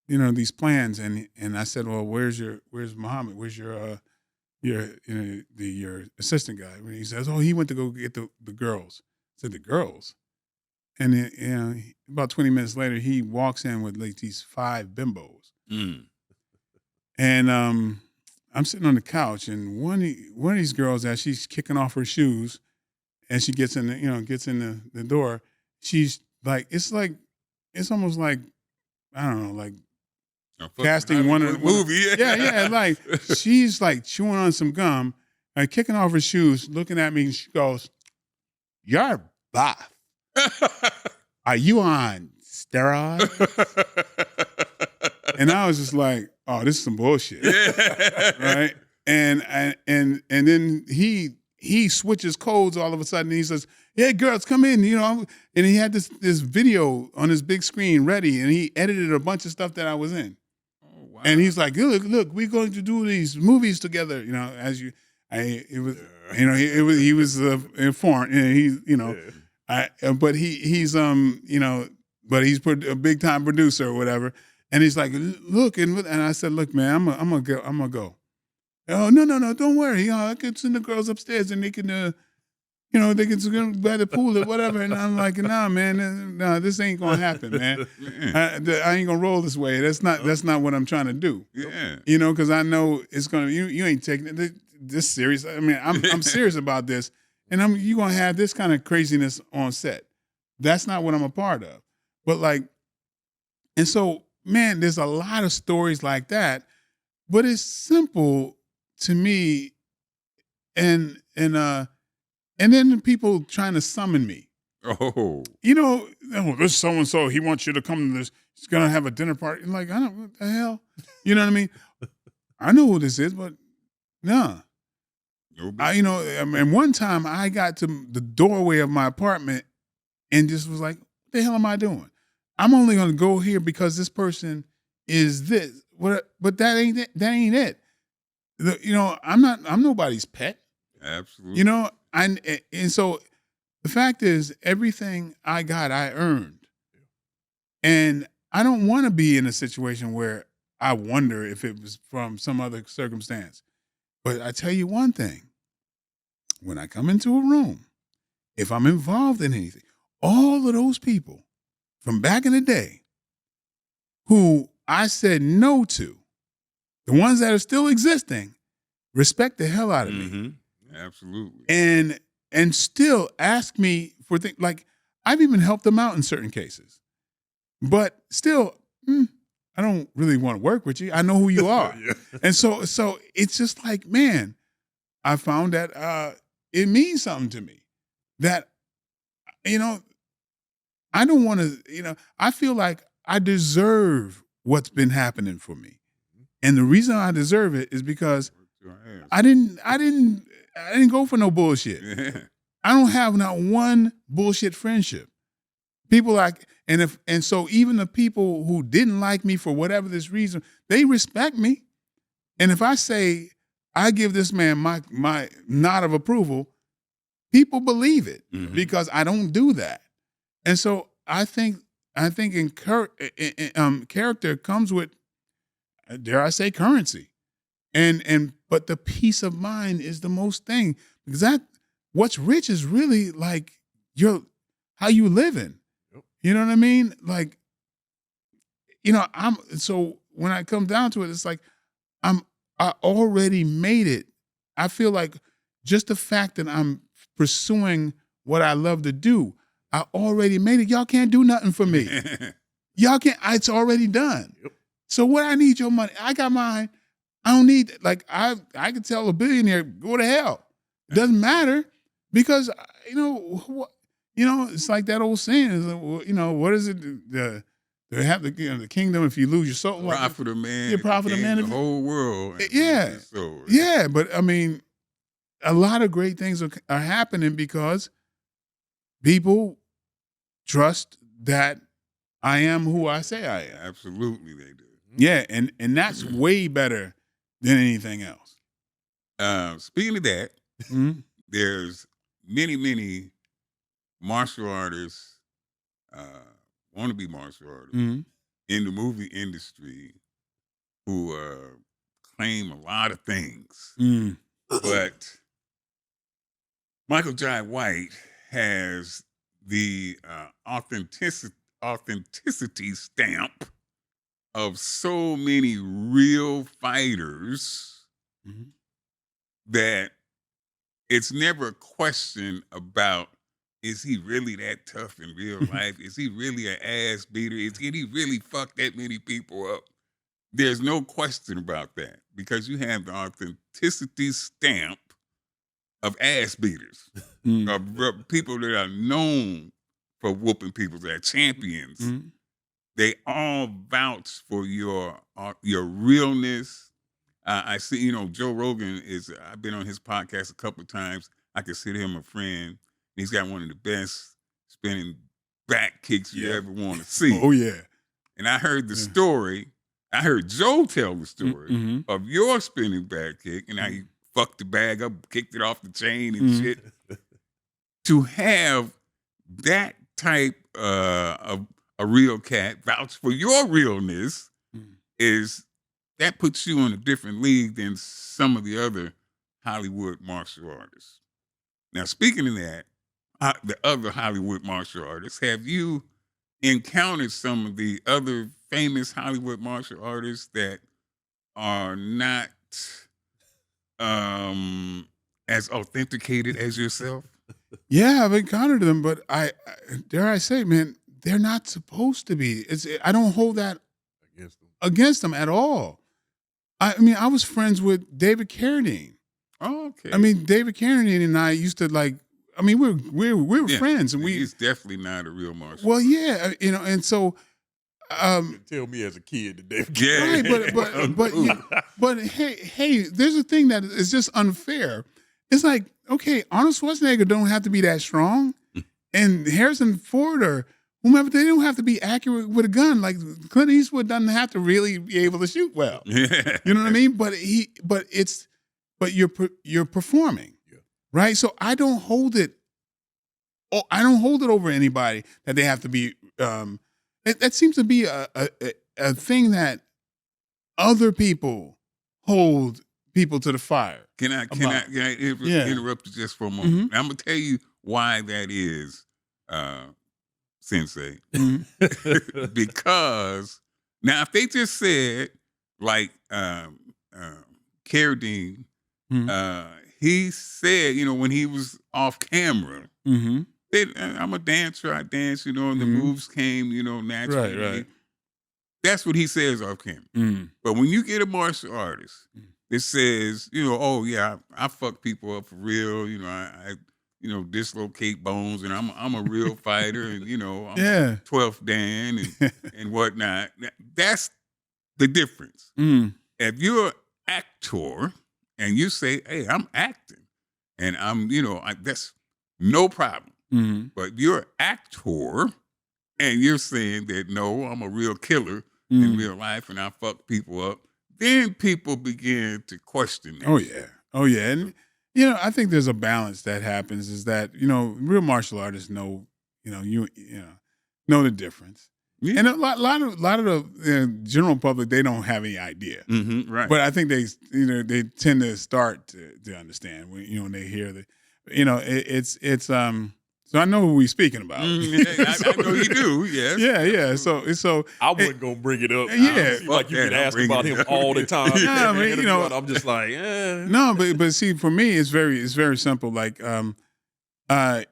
these plans and I said, well, where's Muhammad? Where's your assistant guy? And he says, he went to go get the girls. I said, the girls? And then, about 20 minutes later, he walks in with like these 5 bimbos. And I'm sitting on the couch, and one of these girls, as she's kicking off her shoes, and she gets in the door, she's like, it's almost like, I don't know, like casting one of the movie. Yeah, like she's like chewing on some gum and kicking off her shoes, looking at me, and she goes, "You're buff. Are you on steroids?" And I was just like, "Oh, this is some bullshit." Right? And then he switches codes all of a sudden. And he says, "Yeah, girls, come in." And he had this video on his big screen ready, and he edited a bunch of stuff that I was in. Wow. And he's like, look, we're going to do these movies together. He was foreign, but he's a big time producer or whatever. And he's like, look, and I said, look, man, I'm gonna go. Oh, no, don't worry. I can send the girls upstairs and they can, they can by the pool or whatever. And I'm like, nah, man, this ain't gonna happen, man. I ain't gonna roll this way. That's not what I'm trying to do. Yeah. Because I know it's gonna. You ain't taking this serious. I mean, I'm serious about this, and you gonna have this kind of craziness on set. That's not what I'm a part of. But and so, man, there's a lot of stories like that, but it's simple to me, and then the people trying to summon me. Oh, this so-and-so, he wants you to come to this. He's going to have a dinner party. I'm like, I don't, what the hell? You know what I mean? I know who this is, but nah. And one time I got to the doorway of my apartment and just was like, what the hell am I doing? I'm only going to go here because this person is this. But that ain't it. I'm nobody's pet. Absolutely. And so the fact is, everything I got, I earned. And I don't want to be in a situation where I wonder if it was from some other circumstance. But I tell you one thing, when I come into a room, if I'm involved in anything, all of those people from back in the day who I said no to, the ones that are still existing, respect the hell out of me. Absolutely. And still ask me for things, like I've even helped them out in certain cases. But still, I don't really want to work with you. I know who you are. Yeah. And so it's just like, man, I found that it means something to me that, I don't want to, I feel like I deserve what's been happening for me. And the reason I deserve it is because I didn't go for no bullshit. I don't have not one bullshit friendship. People like, and so even the people who didn't like me for whatever this reason, they respect me. And if I say I give this man my nod of approval, people believe it because I don't do that. And so I think character comes with, dare I say, currency. But the peace of mind is the most thing, because what's rich is really like how you living. Yep. You know what I mean? Like, so when I come down to it, it's like I already made it. I feel like just the fact that I'm pursuing what I love to do, I already made it. Y'all can't do nothing for me. Y'all can't. It's already done. Yep. So what I need your money? I got mine. I don't need, like, I could tell a billionaire, go to hell. It doesn't matter, because, it's like that old saying, what is it? The kingdom if you lose your soul. Profit of man. Yeah, profit of man. The whole world. Yeah. Yeah, but I mean, a lot of great things are happening because people trust that I am who I say I am. Absolutely, they do. Yeah, and that's way better than anything else. Speaking of that, there's many martial artists, wannabe martial artists in the movie industry who claim a lot of things. But Michael Jai White has the authenticity stamp of so many real fighters that it's never a question about, is he really that tough in real life? Is he really an ass beater? Can he really fuck that many people up? There's no question about that, because you have the authenticity stamp of ass beaters, of people that are known for whooping people, that are champions. They all vouch for your realness. I see, Joe Rogan I've been on his podcast a couple of times. I consider him a friend. He's got one of the best spinning back kicks you ever want to see. Oh, yeah. And I heard the story. I heard Joe tell the story of your spinning back kick and how you fucked the bag up, kicked it off the chain and shit. To have that type of a real cat vouch for your realness that puts you in a different league than some of the other Hollywood martial artists. Now, speaking of that, the other Hollywood martial artists, have you encountered some of the other famous Hollywood martial artists that are not as authenticated as yourself? Yeah, I've encountered them, but I dare I say, man, they're not supposed to be. I don't hold that against them at all. I mean, I was friends with David Carradine. Oh, okay. I mean, David Carradine and I used to we were friends, and he's definitely not a real martial. Well, yeah, and so. Tell me as a kid that David. Yeah, right, but hey, there's a thing that is just unfair. It's like, okay, Arnold Schwarzenegger don't have to be that strong, and Harrison Ford or whomever, they don't have to be accurate with a gun. Like Clint Eastwood doesn't have to really be able to shoot well. Yeah. You know what I mean? But you're performing, right? So I don't hold it. Oh, I don't hold it over anybody that they have to be. That seems to be a thing that other people hold people to the fire. Can I interrupt you just for a moment? I'm gonna tell you why that is, Sensei. Because now, if they just said like Carradine, he said, when he was off camera. I'm a dancer, I dance, and the moves came, naturally. Right. That's what he says off camera. But when you get a martial artist that says, oh yeah, I fuck people up for real, I dislocate bones, and I'm a real fighter, and I'm 12th Dan and whatnot. That's the difference. And if you're an actor and you say, "Hey, I'm acting," and that's no problem. Mm-hmm. But you're an actor and you're saying that, no, I'm a real killer in real life and I fuck people up, then people begin to question that. Oh yeah, and I think there's a balance that happens. Is that real martial artists know know the difference, Yeah. and a lot of the general public, they don't have any idea. Right. But I think they tend to start to understand when they hear the it's. So I know who we're speaking about. I know you do. Yes. Yeah. So I wasn't gonna bring it up. Yeah. Like you can ask bring about it him up. all the time. Yeah, I mean, and I'm just like, No, but see, for me, it's very simple. Like, I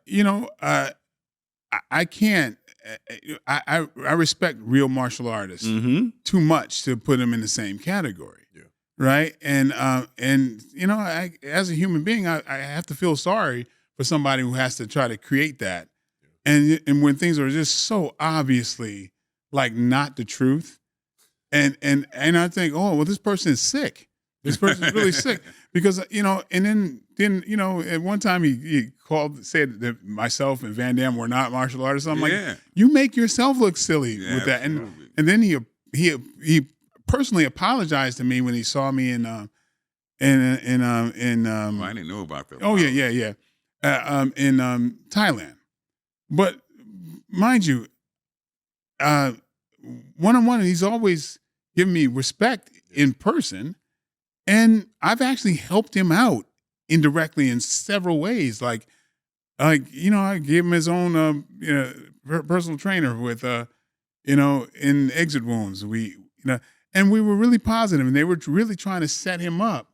can't. I respect real martial artists too much to put them in the same category. Yeah. Right. And I, as a human being, I have to feel sorry for somebody who has to try to create that. Yeah. And when things are just so obviously like not the truth, and I think, oh well, this person is sick. This person is really sick because and then at one time he said that myself and Van Damme were not martial artists. I'm like, you make yourself look silly with that. And then he personally apologized to me when he saw me in I didn't know about that. Oh yeah. In Thailand, but mind you, one-on-one, he's always given me respect in person. And I've actually helped him out indirectly in several ways. Like I gave him his own personal trainer with in exit wounds. And we were really positive, and they were really trying to set him up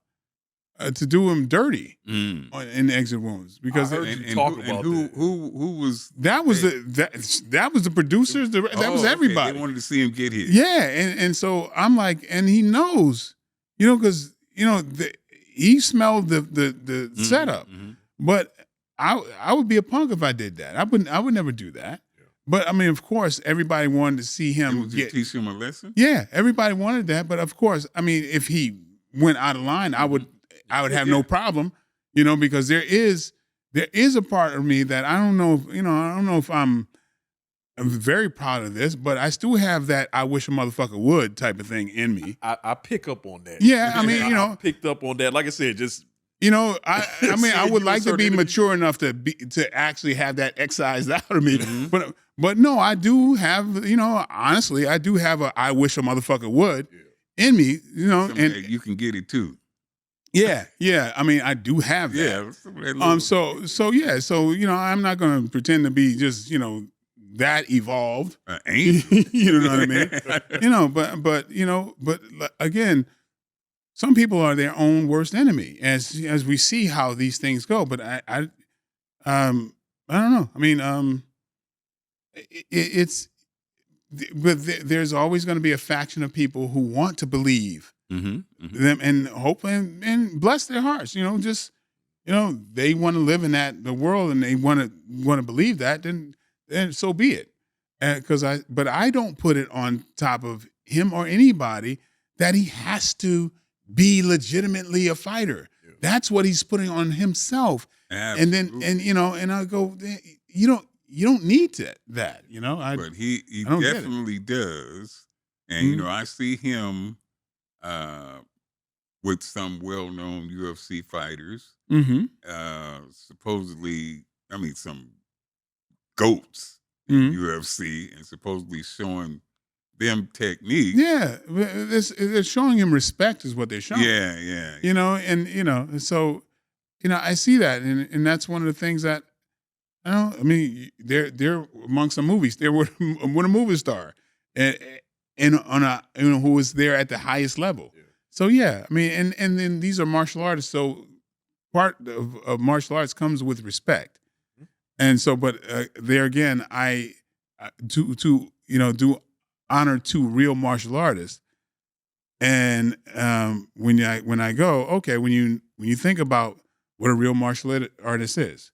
to do him dirty in exit wounds because I heard you talk about who was that was that was the producers. That was everybody. They wanted to see him get hit. Yeah, and so I'm like, and he knows, because. He smelled the setup, but I would be a punk if I did that. I would never do that. Yeah. But I mean, of course, everybody wanted to see him teach him a lesson. Yeah, everybody wanted that. But of course, I mean, if he went out of line, I would have no problem, because there is a part of me that I don't know if I'm very proud of this, but I still have that I wish a motherfucker would type of thing in me. I pick up on that. Yeah, I mean, I picked up on that. Like I said, just I would like to be mature enough to actually have that excised out of me. But no, I do have, honestly, I do have a I wish a motherfucker would in me, and you can get it too. Yeah. I mean, I do have that. Yeah. So I'm not going to pretend to be just, that evolved. You know what I mean? But again, some people are their own worst enemy as we see how these things go. But I don't know. I mean, there's always going to be a faction of people who want to believe them and hope and bless their hearts. They want to live in the world and they want to believe that. Then so be it. But I don't put it on top of him or anybody that he has to be legitimately a fighter. Yeah. That's what he's putting on himself. Absolutely. And I go, you don't need that. But he definitely does. And I see him with some well-known UFC fighters. Supposedly, some GOATs in UFC, and supposedly showing them techniques. Yeah, they're showing him respect is what they're showing. Yeah. So I see that, and that's one of the things that they're among some movies. They're with a movie star, and who was there at the highest level. Yeah. So yeah, and then these are martial artists. So part of martial arts comes with respect. And so, but there again, I do honor to real martial artists. And when I go, okay, when you think about what a real martial artist is,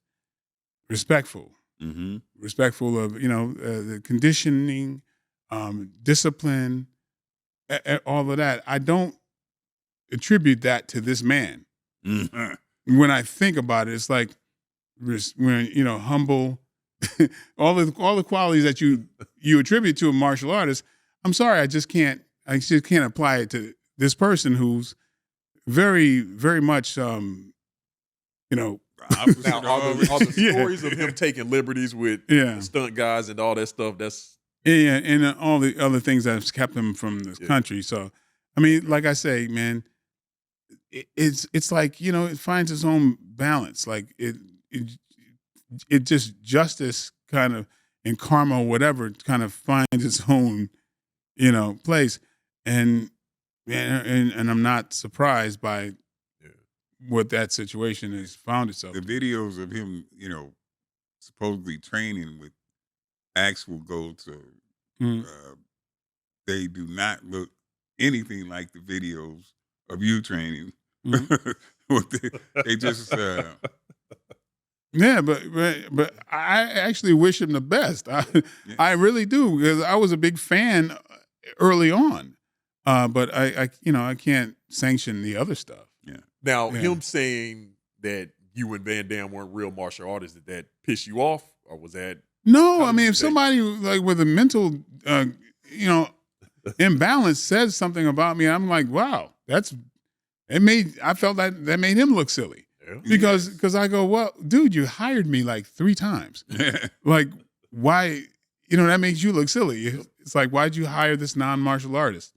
respectful of the conditioning, discipline, all of that. I don't attribute that to this man. Mm-hmm. When I think about it, it's like when humble, all the qualities that you attribute to a martial artist. I'm sorry, I just can't apply it to this person who's very, very much Now, are the stories of him taking liberties with stunt guys and all that stuff? That's and all the other things that's kept him from this country. So, I mean, like I say, man, it's like it finds its own balance. Like it just justice kind of and karma or whatever kind of finds its own place, and I'm not surprised by what that situation has found itself. The videos of him, supposedly training with actual goats, they do not look anything like the videos of you training. They just yeah, but I actually wish him the best. I really do, because I was a big fan early on, but I can't sanction the other stuff. Yeah. Now, him saying that you and Van Damme weren't real martial artists, did that piss you off, or was that? No, I mean, if somebody like with a mental, imbalance says something about me, I'm like, wow, I felt that made him look silly. Yeah. Because I go, well, dude, you hired me like 3 times. Like, why, that makes you look silly. It's like, why'd you hire this non-martial artist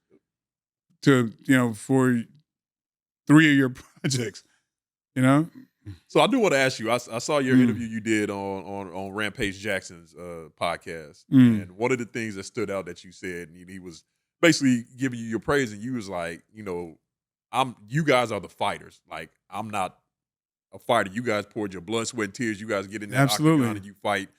to, for 3 of your projects, So I do want to ask you, I saw your interview you did on Rampage Jackson's podcast. And one of the things that stood out that you said, he was basically giving you your praise, and you was like, you guys are the fighters. Like, I'm not a fighter. You guys poured your blood, sweat, and tears. You guys get in that octagon and you fight.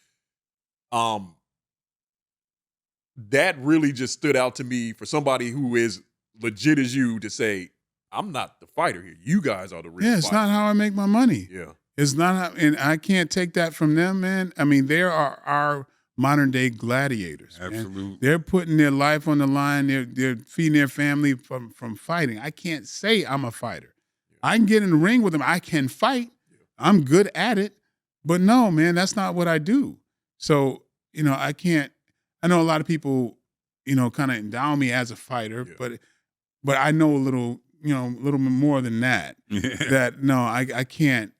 That really just stood out to me for somebody who is legit as you to say, I'm not the fighter here. You guys are the real it's fighter. not how I make my money. Yeah. It's not and I can't take that from them, man. I mean, they are our modern day gladiators. Absolutely. Man. They're putting their life on the line. They're feeding their family from fighting. I can't say I'm a fighter. Yeah. I can get in the ring with them. I can fight. Yeah. I'm good at it. But no, man, that's not what I do. So, I can't. I know a lot of people, kind of endow me as a fighter, but I know a little bit more than that. That no, I can't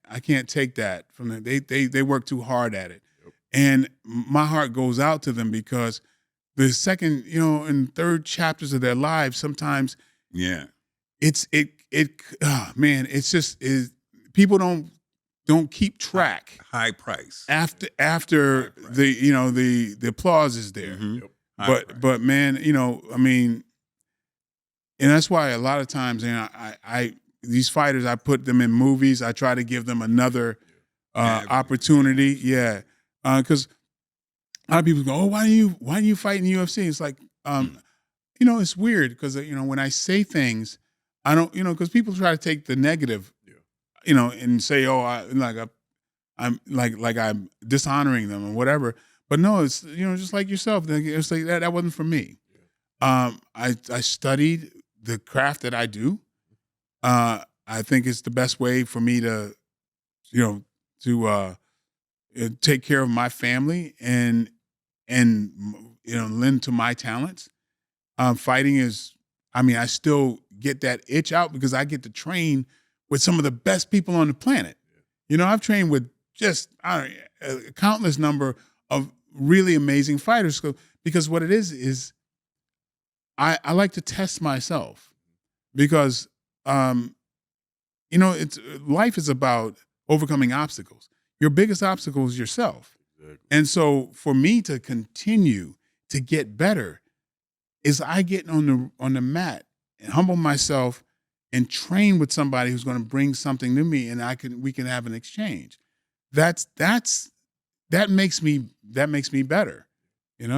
take that from them. They work too hard at it. Yep. And my heart goes out to them, because the second, and third chapters of their lives, sometimes it's just people don't keep track. High price. After the applause is there. Mm-hmm. Yep. But man, I mean, and that's why a lot of times, I these fighters, I put them in movies. I try to give them another opportunity. Yeah, because a lot of people go, "Oh, why do you fight in the UFC?" It's like, it's weird because when I say things, I don't, because people try to take the negative, and say, "Oh, I'm dishonoring them or whatever." But no, it's just like yourself. It's like that wasn't for me. I studied the craft that I do. I think it's the best way for me to, take care of my family and lend to my talents. Fighting is, I still get that itch out because I get to train with some of the best people on the planet. I've trained with just a countless number of really amazing fighters. Because what it is I like to test myself, because it's life is about overcoming obstacles. Your biggest obstacle is yourself. Exactly. And so for me to continue to get better is I get on the mat and humble myself and train with somebody who's going to bring something to me, and we can have an exchange. That makes me better.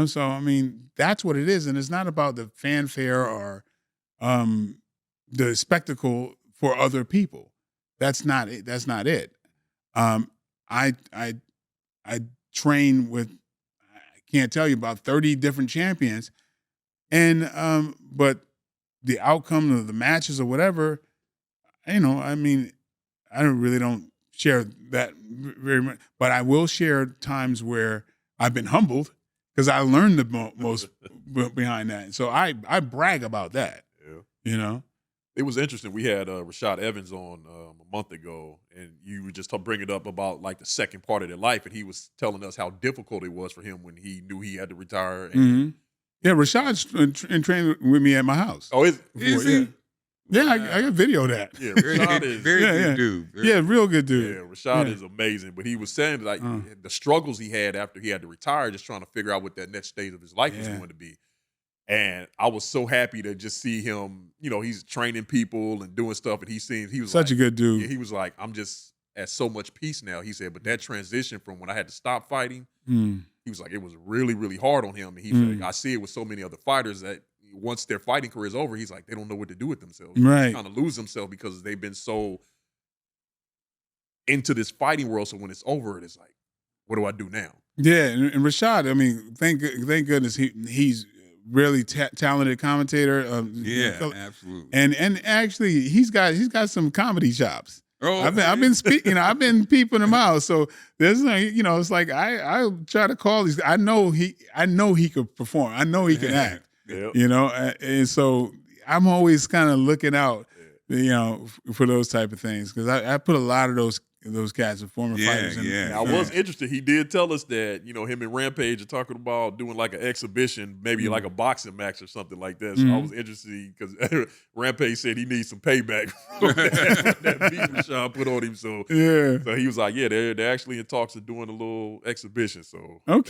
So that's what it is, and it's not about the fanfare or the spectacle for other people. That's not it. That's not it. I train with, I can't tell you, about 30 different champions, and but the outcome of the matches or whatever, I mean, I really don't share that very much, but I will share times where I've been humbled because I learned the most behind that. So I brag about that. Yeah. It was interesting. We had Rashad Evans on a month ago, and you were just bringing up about like the second part of their life, and he was telling us how difficult it was for him when he knew he had to retire. And, Yeah, Rashad's trained with me at my house. Oh, is he? Yeah, I got video of that. Yeah, Rashad is very good dude. Real good dude. Yeah, Rashad is amazing. But he was saying like the struggles he had after he had to retire, just trying to figure out what that next stage of his life was going to be. And I was so happy to just see him, he's training people and doing stuff. And he was such a good dude. Yeah, he was like, I'm just at so much peace now. He said, but that transition from when I had to stop fighting, he was like, it was really, really hard on him. And he said, I see it with so many other fighters that once their fighting career is over, he's like, they don't know what to do with themselves. Right. They kind of lose themselves because they've been so into this fighting world. So when it's over, it's like, what do I do now? Yeah, and Rashad, I mean, thank goodness he's really talented commentator. Absolutely. And actually, he's got some comedy chops. Oh, I've been speaking. I've been peeping him out. So there's it's like I try to call these. I know he could perform. I know he can act. And so I'm always kind of looking out, for those type of things because I put a lot of those cats and former fighters. I was interested. He did tell us that him and Rampage are talking about doing like an exhibition, maybe like a boxing match or something like that. So I was interested because Rampage said he needs some payback for that beat Rashad put on him. So he was like, they're actually in talks of doing a little exhibition. So we'll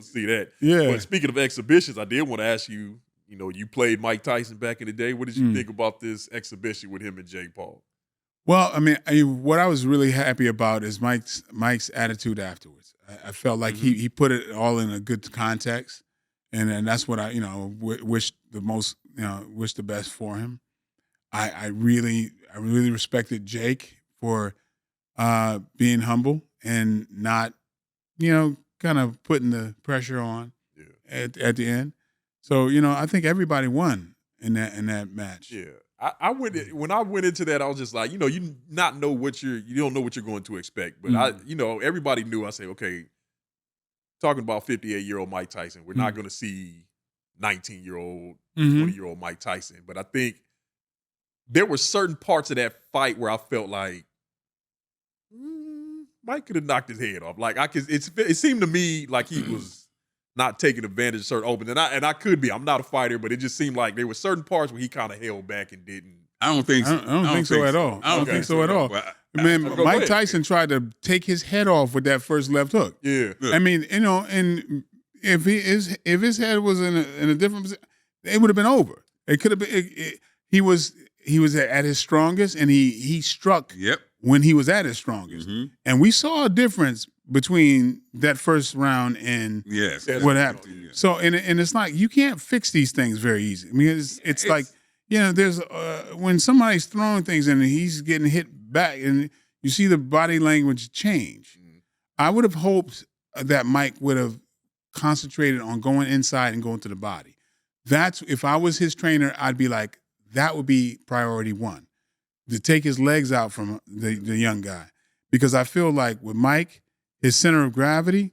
see that. Yeah. But speaking of exhibitions, I did want to ask you. You played Mike Tyson back in the day. What did you think about this exhibition with him and Jake Paul? Well, I mean, what I was really happy about is Mike's attitude afterwards. I felt like he put it all in a good context, and that's what I wish the most, wish the best for him. I really respected Jake for being humble and not, kind of putting the pressure on at the end. So I think everybody won in that match. Yeah. When I went into that, I was just like, you don't know what you're going to expect. But everybody knew. I say, okay, talking about 58-year-old Mike Tyson, we're not going to see 19-year-old, 20-year-old Mike Tyson. But I think there were certain parts of that fight where I felt like Mike could have knocked his head off. Like it seemed to me like he was not taking advantage of certain openings. And I could be. I'm not a fighter, but it just seemed like there were certain parts where he kind of held back and didn't. I don't think so. I don't think so at all. I don't think so at all. Man, Mike Tyson tried to take his head off with that first left hook. Yeah. I mean, and if his head was in a different position, it would have been over. It could have been. He was at his strongest, and he struck when he was at his strongest. And we saw a difference between that first round and what happened. Yeah. So and it's like you can't fix these things very easy. I mean, it's like there's when somebody's throwing things and he's getting hit back, and you see the body language change. I would have hoped that Mike would have concentrated on going inside and going to the body. That's if I was his trainer, I'd be like, that would be priority one, to take his legs out from the young guy, because I feel like with Mike, his center of gravity,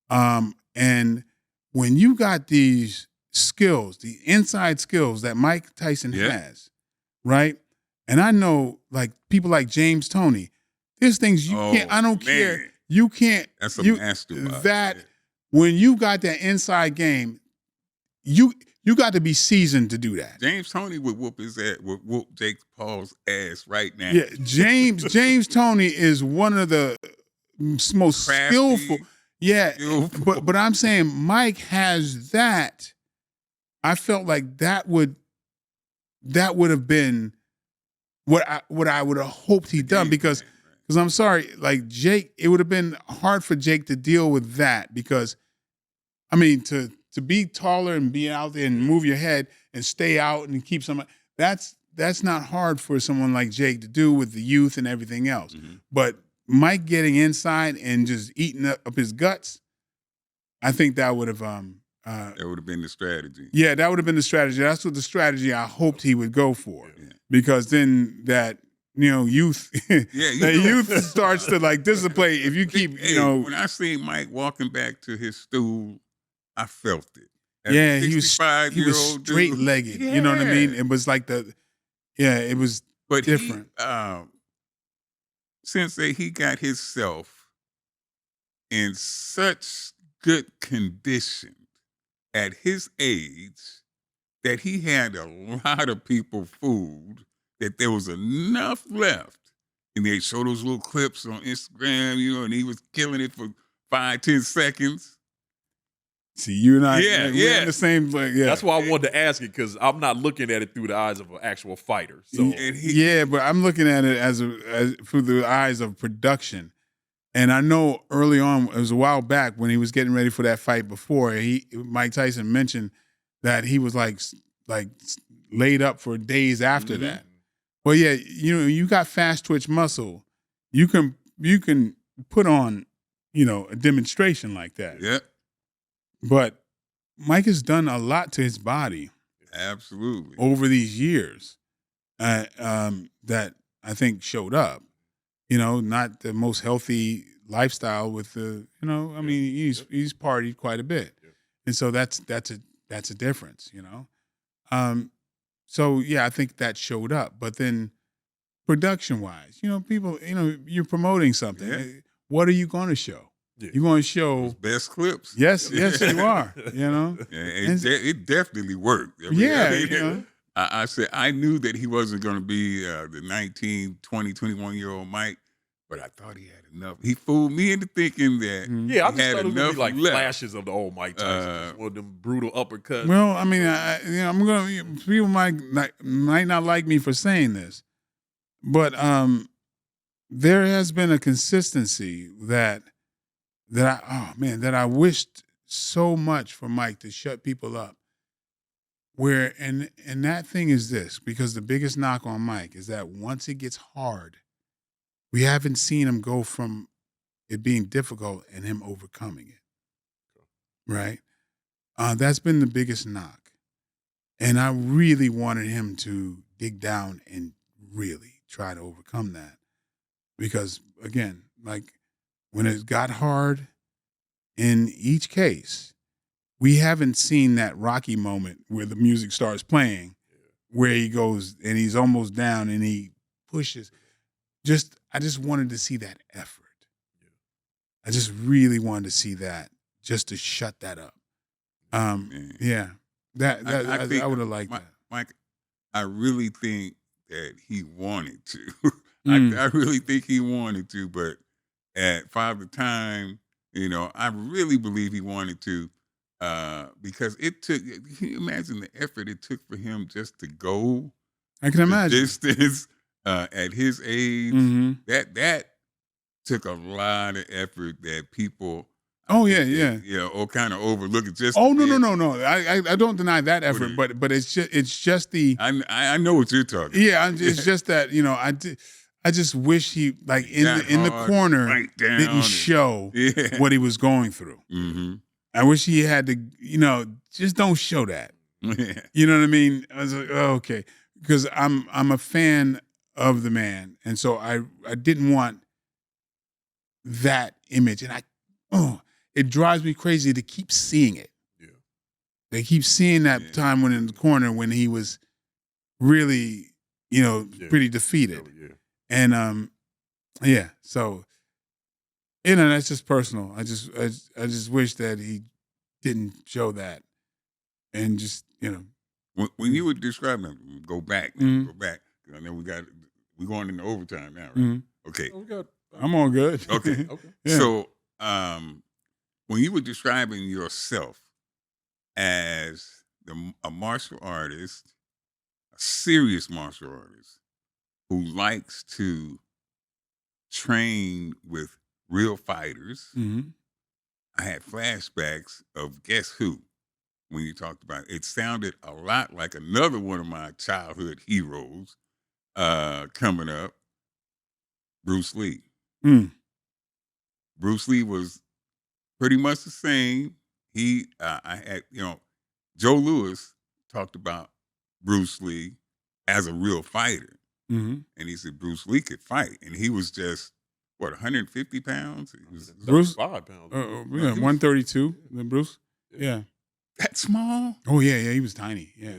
and when you got these skills, the inside skills that Mike Tyson has, right? And I know, like people like James Toney, there's things you can't. I don't care. You can't. That's a master. That when you got that inside game, you got to be seasoned to do that. James Toney would whoop his ass, would whoop Jake Paul's ass right now. Yeah, James Toney is one of the most crafty, skillful. Yeah, but I'm saying Mike has that. I felt like that would have been what I would have hoped he'd done, because I'm sorry, like Jake, it would have been hard for Jake to deal with that, because I mean to be taller and be out there and move your head and stay out and keep somebody, that's not hard for someone like Jake to do with the youth and everything else. But Mike getting inside and just eating up his guts, I think that would have that would have been the strategy. Yeah, that would have been the strategy. That's what the strategy I hoped he would go for, because then that youth. Yeah, The youth starts to like dissipate if you keep, When I seen Mike walking back to his stool, I felt it. As yeah, a he was 65-year-old dude. straight legged. You know what I mean? Yeah. It was like it was But different. Sensei, he got himself in such good condition at his age that he had a lot of people fooled that there was enough left. And they show those little clips on Instagram, and he was killing it for 5-10 seconds. See, you and I, Yeah, we're in the same. Yeah, That's why I wanted to ask it, because I'm not looking at it through the eyes of an actual fighter. So but I'm looking at it as through the eyes of production. And I know early on, it was a while back when he was getting ready for that fight before, Mike Tyson mentioned that he was like laid up for days after that. Well, yeah, you got fast twitch muscle. You can put on, a demonstration like that. Yeah. But Mike has done a lot to his body. Absolutely. Over these years that I think showed up. Not the most healthy lifestyle with the, he's partied quite a bit. Yeah. And so that's a difference, So yeah, I think that showed up. But then production wise, people, you're promoting something. Yeah. What are you going to show? Yeah. You're going to show those best clips. Yes, you are. Yeah, it definitely worked. I said I knew that he wasn't going to be the 19, 20, 21-year-old Mike, but I thought he had enough. He fooled me into thinking that I just thought it was going to be like flashes of the old Mike Tyson, one of them brutal uppercuts. Well, I mean, I'm going to, people might not like me for saying this, but there has been a consistency that I wished so much for Mike to shut people up. Where and that thing is this, because the biggest knock on Mike is that once it gets hard, we haven't seen him go from it being difficult and him overcoming it. Right? That's been the biggest knock. And I really wanted him to dig down and really try to overcome that. Because again, like when it got hard in each case, we haven't seen that Rocky moment where the music starts playing, where he goes and he's almost down and he pushes. I just wanted to see that effort. I just really wanted to see that, just to shut that up. Yeah, I would have liked that. Mike, I really think that he wanted to. I really think he wanted to, but at Father Time, I really believe he wanted to. Because it took, can you imagine the effort it took for him just to go? I can imagine. Distance at his age. Mm-hmm. That took a lot of effort that people. Oh yeah. Or kind of overlook it. Just no. I don't deny that effort, but it's just the. I know what you're talking. Yeah, it's just that I just wish he in the corner didn't show what he was going through. Mm-hmm. I wish he had to, just don't show that. You know what I mean? I was like, oh, okay, because I'm a fan of the man, and so I didn't want that image, and it drives me crazy to keep seeing it. Yeah, they keep seeing that time when in the corner when he was really, pretty defeated, and so. That's just personal. I just wish that he didn't show that, and just When you were describing him, go back. I know we're going into overtime now, right? Mm-hmm. Okay. I'm all good. Okay. Yeah. So when you were describing yourself as a martial artist, a serious martial artist who likes to train with real fighters. Mm-hmm. I had flashbacks of Guess Who when you talked about it. It sounded a lot like another one of my childhood heroes coming up, Bruce Lee. Mm. Bruce Lee was pretty much the same. I had, Joe Louis talked about Bruce Lee as a real fighter. Mm-hmm. And he said Bruce Lee could fight, and he was just 150 pounds. He was, Bruce, 5 pounds. yeah, 132. Then Bruce, yeah. that small. Oh yeah, he was tiny. Yeah.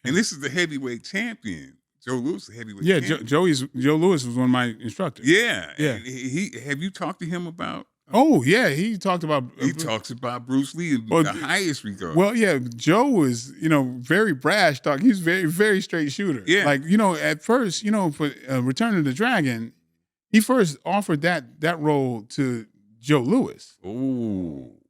And this is the heavyweight champion, Joe Louis, the heavyweight. Yeah, champion. Joe Louis was one of my instructors. Yeah, Yeah. And he have you talked to him about? Oh yeah, he talked about. He talks about Bruce Lee in Well, the highest regard. Well, yeah, Joe was, very brash talk. He was very, very straight shooter. Yeah. Like, at first, for Return of the Dragon, he first offered that role to Joe Louis,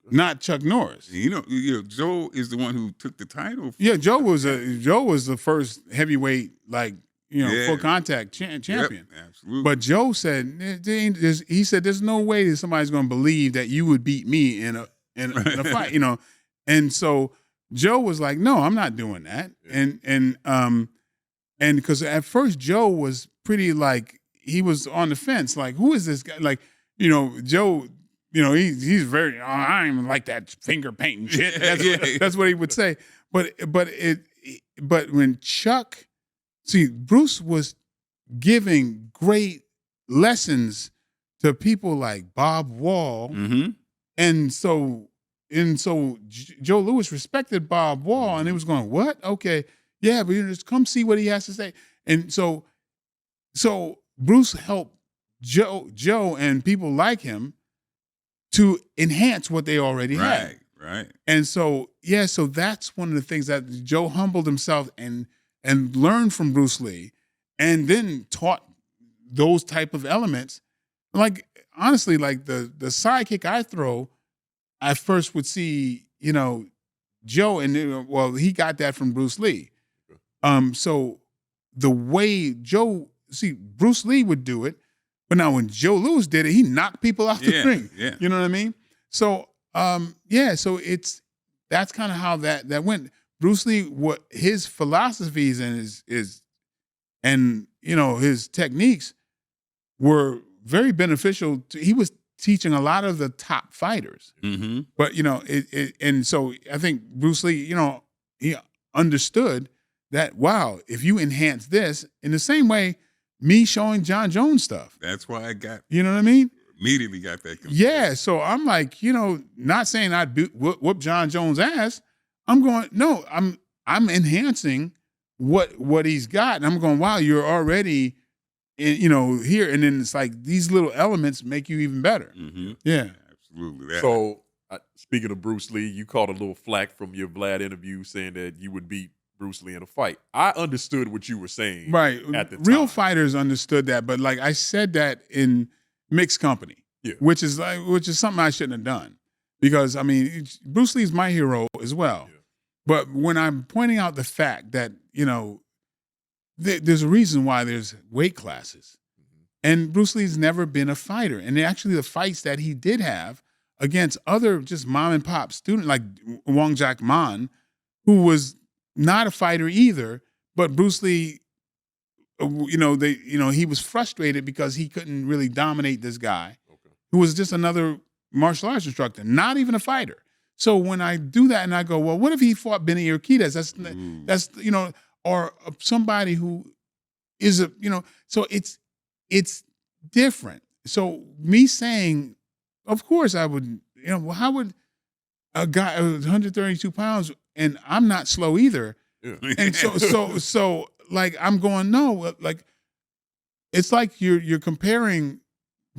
not Chuck Norris. Joe is the one who took the title. Yeah, Joe was the first heavyweight, full contact champion. Yep, absolutely. But Joe said, there's no way that somebody's going to believe that you would beat me in a fight, And so Joe was like, no, I'm not doing that. Yeah. And because at first Joe was pretty he was on the fence. Like, who is this guy? Joe, he's very, I don't even like that finger painting shit. That's what he would say. But when Chuck, Bruce was giving great lessons to people like Bob Wall. Mm-hmm. And so Joe Louis respected Bob Wall, and he was going, what? Okay. Yeah, but just come see what he has to say. And so Bruce helped Joe and people like him to enhance what they already had. Right. And so that's one of the things that Joe humbled himself and learned from Bruce Lee, and then taught those type of elements. Like, honestly, the sidekick I throw, I first would see, Joe, and he got that from Bruce Lee. So the way Bruce Lee would do it, but now when Joe Louis did it, he knocked people out the ring. Yeah. You know what I mean? So, so that's kind of how that went. Bruce Lee, what his philosophies and his techniques were very beneficial. He was teaching a lot of the top fighters. Mm-hmm. But and so I think Bruce Lee, he understood that, wow, if you enhance this in the same way, me showing Jon Jones stuff. That's why I got. You know what I mean? Immediately got that. Yeah. So I'm like, not saying I'd whoop Jon Jones' ass. I'm going, no, I'm enhancing what he's got. And I'm going, wow, you're already here. And then it's like these little elements make you even better. Mm-hmm. Yeah. Absolutely. So speaking of Bruce Lee, you caught a little flack from your Vlad interview saying that you would beat Bruce Lee in a fight. I understood what you were saying. Right. At the time. Real fighters understood that, but I said that in mixed company, which is something I shouldn't have done, because Bruce Lee's my hero as well. Yeah. But when I'm pointing out the fact that, there's a reason why there's weight classes. Mm-hmm. And Bruce Lee's never been a fighter. And actually the fights that he did have against other just mom and pop students like Wong Jack Man, who was not a fighter either, but Bruce Lee, he was frustrated because he couldn't really dominate this guy who was just another martial arts instructor, not even a fighter. So when I do that and I go, well, what if he fought Benny Urquidez? That's or somebody who is so it's different. So me saying, of course I would, well, how would a guy 132 pounds and I'm not slow either. Yeah. And so I'm going, no, it's like you're comparing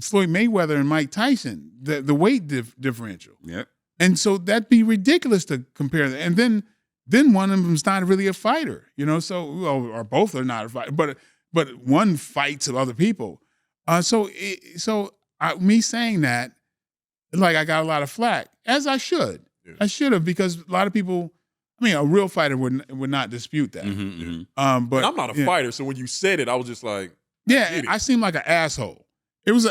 Floyd Mayweather and Mike Tyson, the weight differential. Yep. And so that'd be ridiculous to compare that. And then one of them's not really a fighter, or both are not a fighter, but one fights other people. Me saying that, I got a lot of flack, as I should. Yeah. I should have, because a lot of people, a real fighter would not dispute that. Mm-hmm, mm-hmm. But I'm not a fighter, so when you said it, I was just like, I seem like an asshole. It was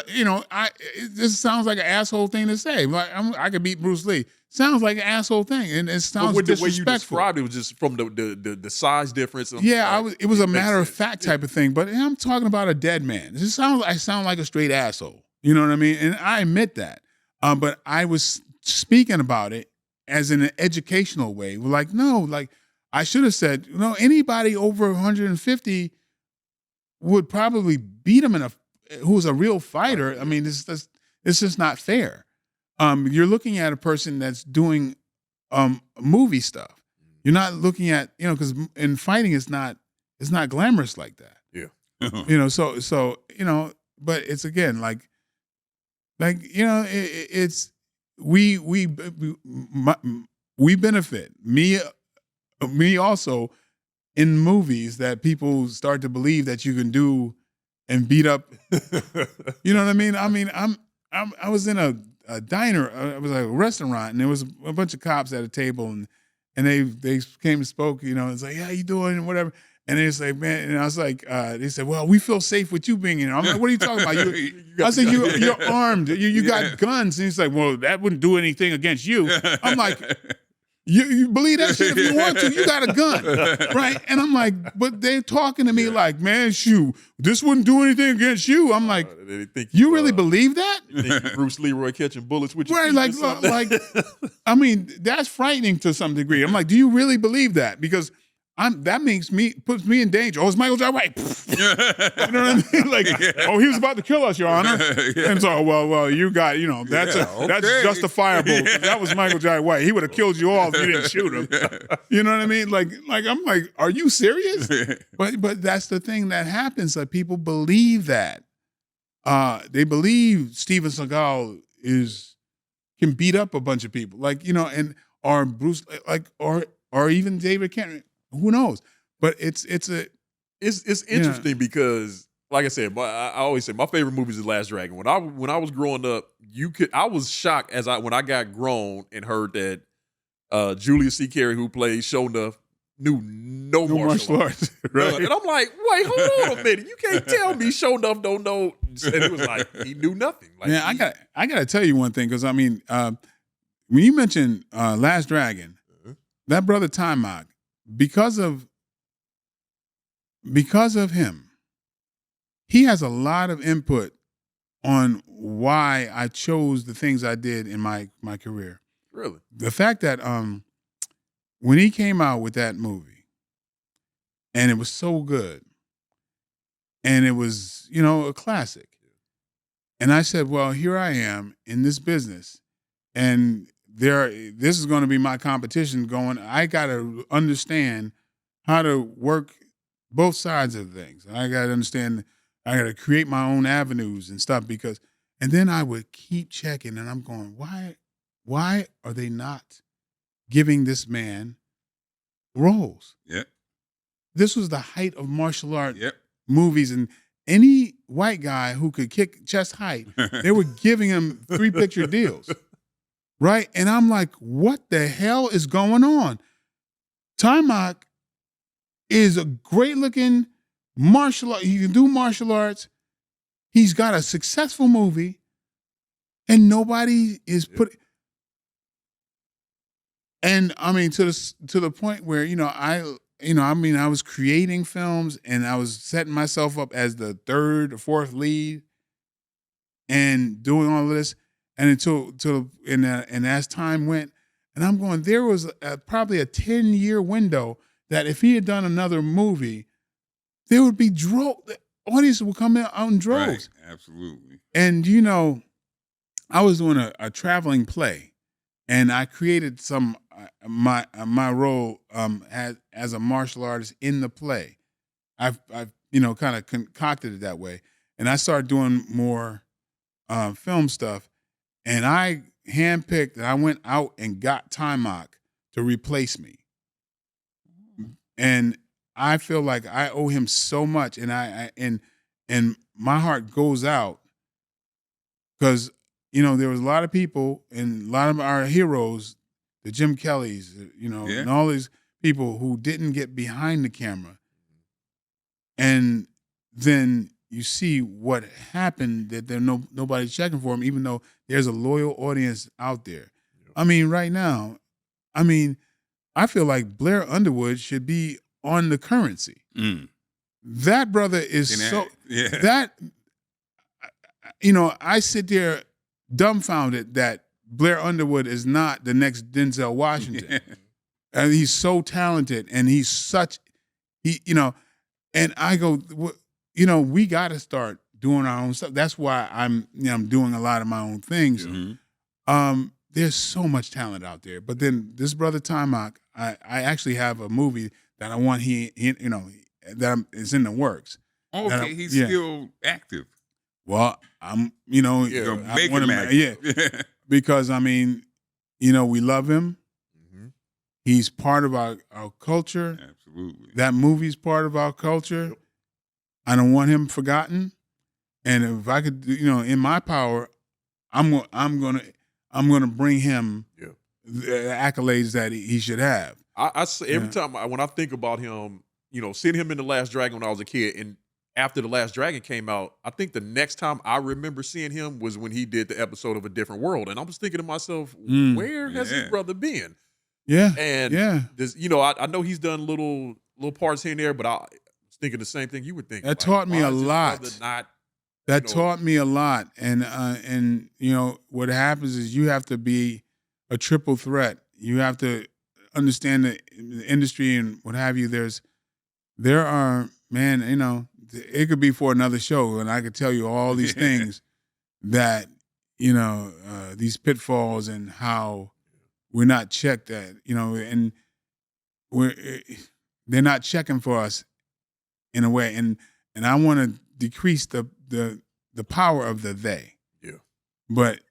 this sounds like an asshole thing to say. I could beat Bruce Lee. Sounds like an asshole thing, and it sounds with disrespectful. The way you described it was just from the size difference. It was a matter of fact type of thing. But I'm talking about a dead man. I sound like a straight asshole. You know what I mean? And I admit that. But I was speaking about it as in an educational way. I should have said, anybody over 150 would probably beat him who's a real fighter. I mean, it's just not fair. You're looking at a person that's doing movie stuff. You're not looking at, because in fighting it's not glamorous like that. Yeah. So but it's again like it's we benefit me also in movies that people start to believe that you can do and beat up. You know what I mean? I was in a diner. It was like a restaurant, and there was a bunch of cops at a table, and they came and spoke. It's like, yeah, how you doing and whatever. And they say, man, and I was like, they said, well, we feel safe with you being in. I'm like, what are you talking about? I said, you're armed. You got guns. And he's like, well, that wouldn't do anything against you. I'm like, you believe that shit if you want to. You got a gun, right? And I'm like, but they're talking to me like, man, shoot, this wouldn't do anything against you. I'm like, you really believe that? You think Bruce Leroy catching bullets with you? Right, like, I mean, that's frightening to some degree. I'm like, do you really believe that? Because that puts me in danger. Oh, it's Michael J. White. You know what I mean? Like, oh, he was about to kill us, Your Honor. And so, well, you got, that's justifiable. That was Michael J. White. He would have killed you all if you didn't shoot him. You know what I mean? Like I'm like, are you serious? But that's the thing that happens. That people believe that. They believe Steven Seagal can beat up a bunch of people, or Bruce, or even David Cameron. Who knows? But it's interesting because, like I said, I always say my favorite movie is The Last Dragon. When I was growing up, I was shocked when I got grown and heard that Julius C. Carey, who played Sho'nuff, knew no martial arts. Right? And I'm like, wait, hold on a minute. You can't tell me Sho'nuff don't know. And it was like he knew nothing. Like, yeah, I got to tell you one thing, because when you mentioned Last Dragon, that brother Timok, because of him, he has a lot of input on why I chose the things I did in my career. Really? The fact that when he came out with that movie, and it was so good, and it was, a classic, and I said, well, here I am in this business, and this is going to be my competition going. I got to understand how to work both sides of things. I got to understand, I got to create my own avenues and stuff, and then I would keep checking, and I'm going, why are they not giving this man roles? Yep. This was the height of martial art movies, and any white guy who could kick chest height, they were giving him 3-picture deals. Right? And I'm like, what the hell is going on? Timok is a great-looking martial art. He can do martial arts. He's got a successful movie, and nobody is put. And I mean, to the point where I was creating films, and I was setting myself up as the 3rd or 4th lead, and doing all of this. And and as time went, and I'm going, there was probably a 10-year window that if he had done another movie, there would be the audience would come out in droves. Right, absolutely. And I was doing a traveling play, and I created my role as a martial artist in the play. I've kind of concocted it that way, and I started doing more film stuff. And I handpicked, and I went out and got Timok to replace me. And I feel like I owe him so much, and and my heart goes out, because there was a lot of people, and a lot of our heroes, the Jim Kellys, and all these people who didn't get behind the camera, and then you see what happened, that nobody's checking for him, even though there's a loyal audience out there. Yep. I mean, right now, I feel like Blair Underwood should be on the currency. That brother is I sit there dumbfounded that Blair Underwood is not the next Denzel Washington. And he's so talented, and he's and I go, we got to start doing our own stuff. That's why I'm doing a lot of my own things. There's so much talent out there. But then this brother Timac, I actually have a movie that I want is in the works. Okay, he's still active. Well, I'm, Make him active. because we love him. He's part of our culture. Absolutely. That movie's part of our culture. Yep. I don't want him forgotten. And if I could, in my power, I'm gonna bring him the accolades that he should have. I say every time when I think about him, seeing him in The Last Dragon when I was a kid, and after The Last Dragon came out, I think the next time I remember seeing him was when he did the episode of A Different World, and I was thinking to myself, where has his brother been? Yeah, and this, I know he's done little parts here and there, but I was thinking the same thing you were thinking. That taught me a lot. That taught me a lot, and what happens is you have to be a triple threat. You have to understand the industry and what have you. There are, man, it could be for another show, and I could tell you all these things that these pitfalls and how we're not checked at, and they're not checking for us in a way, and I want to decrease the power of the they. Yeah. But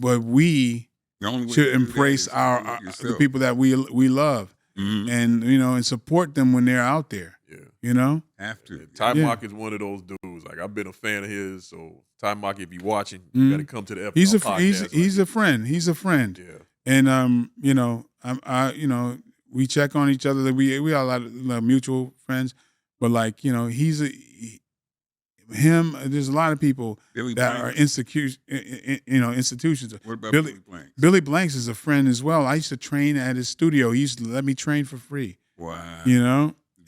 we should embrace the people that we love, and support them when they're out there. Yeah. After Timac is one of those dudes. Like, I've been a fan of his. So Timac, if you're watching, you got to come to the episode. He's a friend. He's a friend. Yeah. And we check on each other. We got a lot of mutual friends, but there's a lot of people that are institutions. What about Billy Blanks? Billy Blanks is a friend as well. I used to train at his studio. He used to let me train for free. Wow.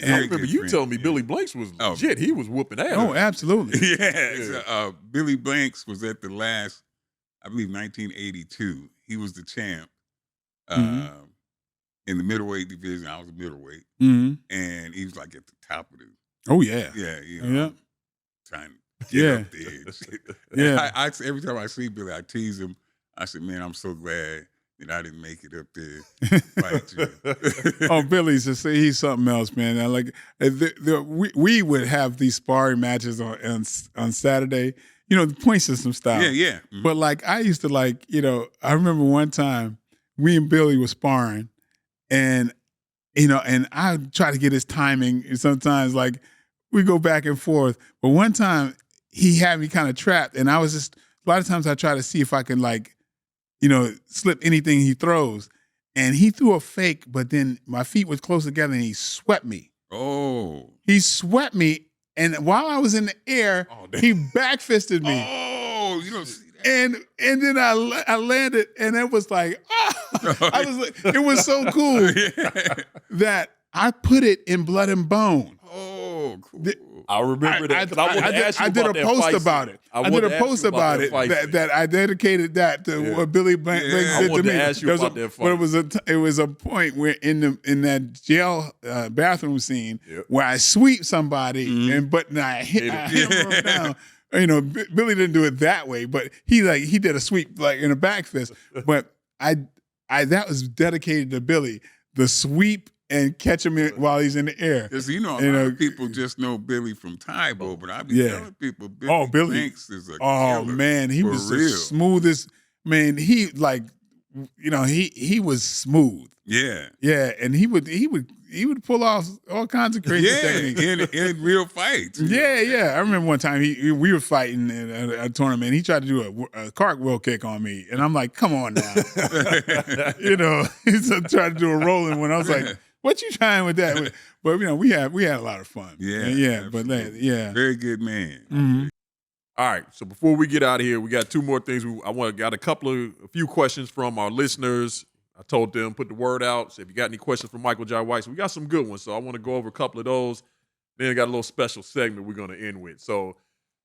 I remember you telling me Billy Blanks was legit. He was whooping ass. Oh, absolutely. So, Billy Blanks was at the last, I believe, 1982. He was the champ in the middleweight division. I was a middleweight. And he was like at the top of the. Oh, yeah. Yeah. Trying to get up there. I every time I see Billy, I tease him. I said, man, I'm so glad that I didn't make it up there. Fight you. Oh, Billy's he's something else, man. We would have these sparring matches on Saturday, the point system style. Yeah. But I used to I remember one time we and Billy were sparring, and and I try to get his timing. And sometimes we go back and forth. But one time he had me kind of trapped, and I was just a lot of times I try to see if I can slip anything he throws. And he threw a fake, but then my feet was close together and he swept me. Oh. He swept me, and while I was in the air, he backfisted me. Oh, you don't see that. And then I landed, and it was I was it was so cool that I put it in Blood and Bone. Oh, cool. I remember that. I did a post about it. I did a post about it that I dedicated that to what Billy Blanks did to me. I ask you about that fight. But it was a point where in that jail bathroom scene where I sweep somebody and I hammer him down. Billy didn't do it that way, but he did a sweep in a back fist. But I that was dedicated to Billy. The sweep and catch him while he's in the air. Because a lot of people just know Billy from Tybo, but I be telling people Billy Blanks is a killer. Man, he was the smoothest. Man, he he was smooth. Yeah, and he would pull off all kinds of crazy techniques in real fights. Yeah. I remember one time we were fighting in a tournament. He tried to do a cartwheel kick on me, and I'm like, "Come on now," He tried to do a rolling one. I was like, "What you trying with that?" But we had a lot of fun. Yeah. But very good man. Mm-hmm. All right, so before we get out of here, we got two more things. Got a few questions from our listeners. I told them, put the word out. So if you got any questions for Michael Jai White, so we got some good ones. So I want to go over a couple of those. Then I got a little special segment we're going to end with. So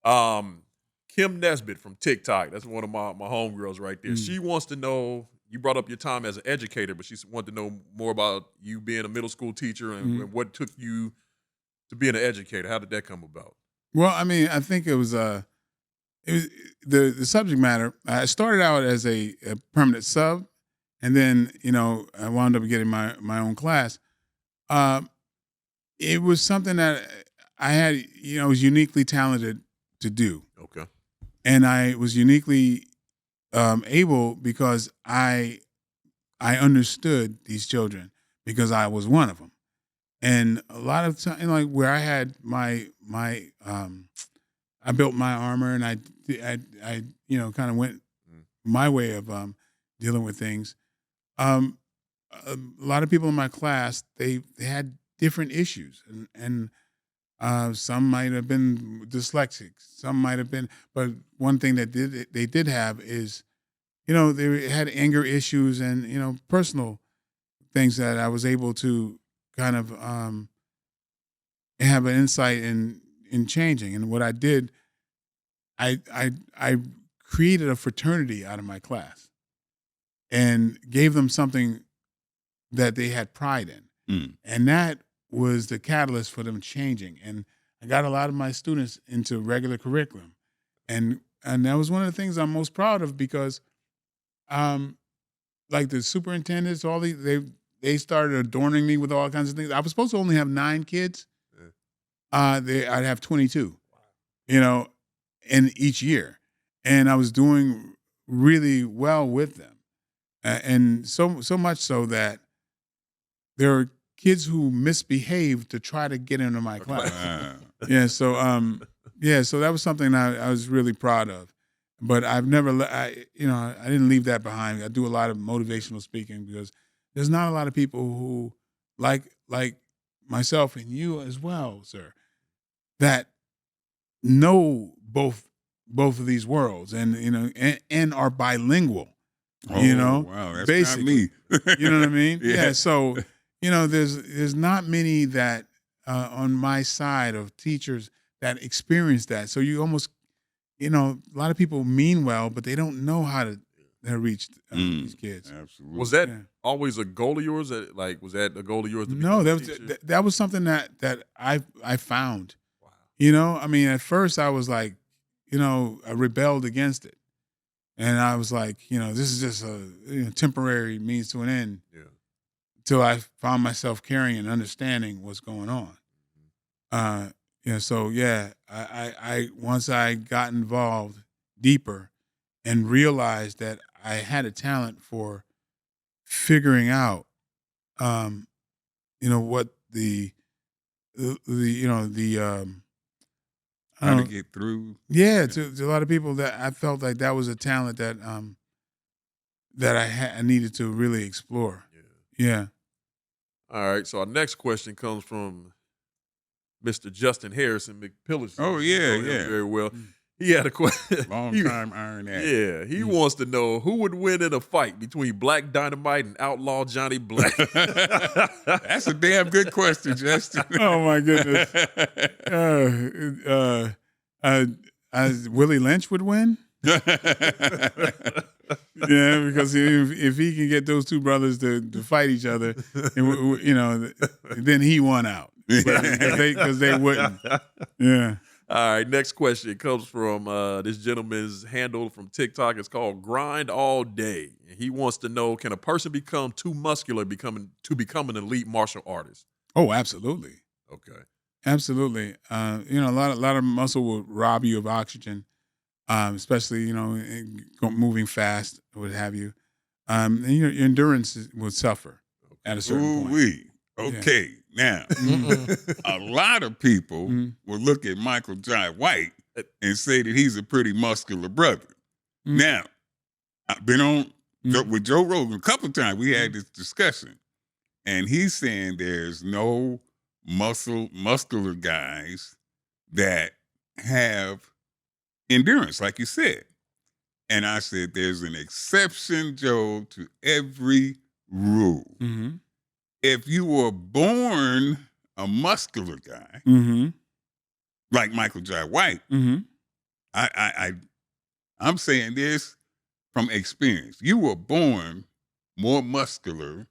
Kim Nesbitt from TikTok, that's one of my homegirls right there. She wants to know, you brought up your time as an educator, but she wanted to know more about you being a middle school teacher and what took you to being an educator? How did that come about? Well, I mean, I think it was the subject matter. I started out as a permanent sub, and then I wound up getting my own class. It was something that I had, was uniquely talented to do. Okay. And I was uniquely able because I understood these children because I was one of them. And a lot of time, like where I had my I built my armor, and I kind of went my way of dealing with things. A lot of people in my class, they had different issues, and some might have been dyslexic, some might have been, but one thing that they did have is, they had anger issues and personal things that I was able to kind of have an insight in changing. And what I did, I created a fraternity out of my class and gave them something that they had pride in. And that was the catalyst for them changing. And I got a lot of my students into regular curriculum. And that was one of the things I'm most proud of because like the superintendents, they started adorning me with all kinds of things. I was supposed to only have 9 kids. I'd have 22, in each year. And I was doing really well with them. And so much so that there are kids who misbehaved to try to get into my class. So that was something I was really proud of. But I've never, I didn't leave that behind. I do a lot of motivational speaking because there's not a lot of people who, like myself and you as well, sir, that know both of these worlds and are bilingual. Wow, that's basically. Not me. You know what I mean? Yeah. So there's not many that on my side of teachers that experience that. So you almost, a lot of people mean well, but they don't know how to reach these kids. Absolutely. Was that always a goal of yours? Was that a goal of yours? No, that was something that I found. Wow. I mean, at first I was like, I rebelled against it. And I was like, this is just a temporary means to an end. Yeah. Until I found myself caring and understanding what's going on. I once I got involved deeper and realized that I had a talent for figuring out, what how to get through. Yeah, to a lot of people that I felt like that was a talent that I needed to really explore. Yeah. All right. So our next question comes from Mr. Justin Harrison McPillage. Oh yeah. Very well. He had a question. Long time Iron Act. Yeah, he wants to know who would win in a fight between Black Dynamite and Outlaw Johnny Black. That's a damn good question, Justin. Oh my goodness. Willie Lynch would win. Yeah, because if he can get those two brothers to fight each other, then he won out. Because they wouldn't. Yeah. All right, next question comes from this gentleman's handle from TikTok. It's called Grind All Day. And he wants to know, can a person become too muscular to become an elite martial artist? Oh, absolutely. Okay. Absolutely. A lot of muscle will rob you of oxygen, especially, moving fast, what have you. And your endurance will suffer at a certain point. Okay. Now, a lot of people will look at Michael Jai White and say that he's a pretty muscular brother. Now, I've been on with Joe Rogan a couple of times. We had this discussion, and he's saying there's no muscular guys that have endurance, like you said. And I said, there's an exception, Joe, to every rule. Mm-hmm. If you were born a muscular guy, like Michael Jai White, I'm saying this from experience. You were born more muscular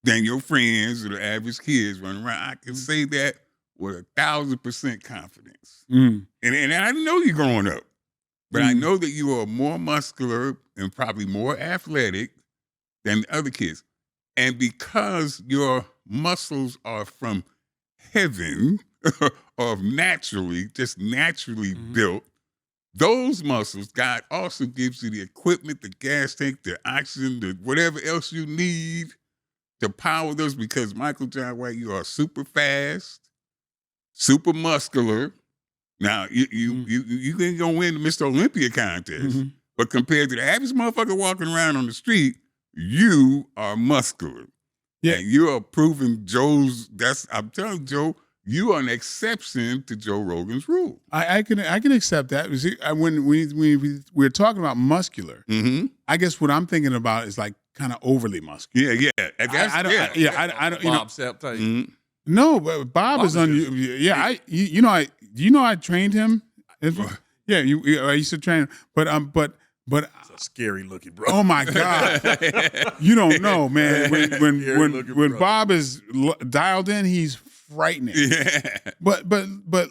than your friends or the average kids running around. I can say that with 1,000% confidence. Mm. And I didn't know you growing up, but I know that you are more muscular and probably more athletic than the other kids. And because your muscles are from heaven or just naturally built, those muscles, God also gives you the equipment, the gas tank, the oxygen, the whatever else you need to power those. Because Michael John White, you are super fast, super muscular. Now you can go win the Mr. Olympia contest, but compared to the average motherfucker walking around on the street, you are muscular. Yeah, and you are proving I'm telling Joe, you are an exception to Joe Rogan's rule. I can accept that. See, when we're talking about muscular, I guess what I'm thinking about is like kind of overly muscular. Yeah. I don't. Bob Sapp type. No, but Bob is Yeah, I trained him. Yeah, I used to train him, but It's a scary looking bro. Oh my God, you don't know, man. When Bob is dialed in, he's frightening. Yeah. But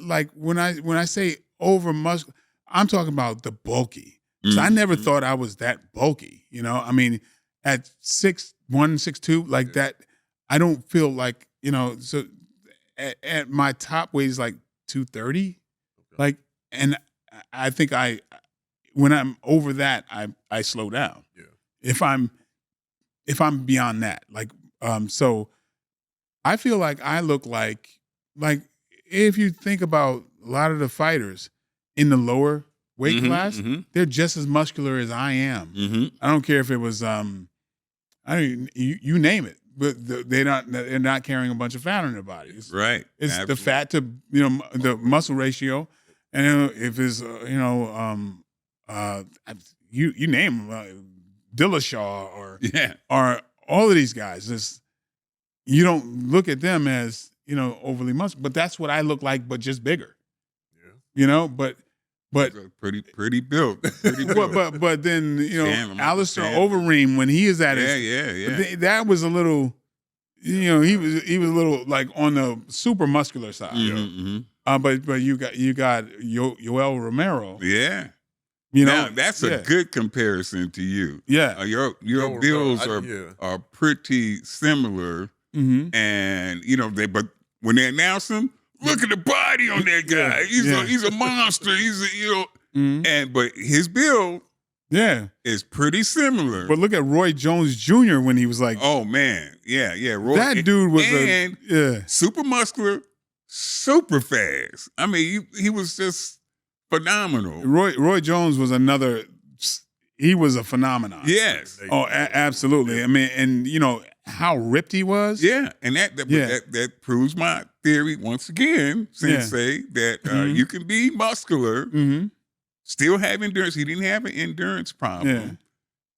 like when I say over muscle, I'm talking about the bulky. So I never thought I was that bulky. You know, I mean, at 6'1", 6'2", like that, I don't feel like, you know. So at my top weight is like 230, like, and I think when I'm over that, I slow down. Yeah. If I'm beyond that, like, so I feel like I look like if you think about a lot of the fighters in the lower weight class, they're just as muscular as I am. I don't care if it was you name it, but they're not carrying a bunch of fat on their bodies. Right. It's Absolutely. the fat to the muscle ratio, and if it's you name them, Dillashaw or all of these guys. You don't look at them as, overly muscular, but that's what I look like, but just bigger. Yeah. You know, but pretty built. But then Alistair Overeem, when he is at that was a little, he was a little like on the super muscular side. But you got Yoel Romero. Yeah. Now, that's a good comparison to you. Yeah. Your builds are pretty similar. And but when they announce him, look at the body on that guy. He's a monster. But his build is pretty similar. But look at Roy Jones Jr. when he was like, oh man, yeah, Roy, that dude was super muscular, super fast. I mean, he was just phenomenal. Roy Jones was he was a phenomenon. Yes. Oh, absolutely. I mean, and how ripped he was. Yeah, and that proves my theory once again, Sensei, that you can be muscular, still have endurance. He didn't have an endurance problem,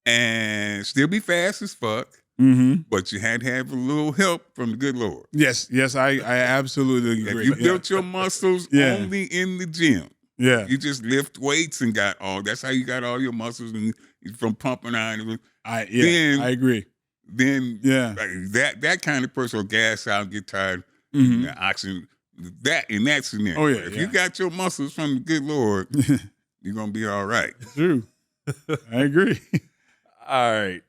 and still be fast as fuck. But you had to have a little help from the good Lord. Yes, I absolutely agree. If you built your muscles only in the gym. Yeah, you just lift weights and got that's how you got all your muscles and from pumping iron. I agree. Then that kind of person will gas out, get tired, the oxygen. That in that scenario. Oh yeah. If you got your muscles from the good Lord, you're gonna be all right. True. I agree. All right.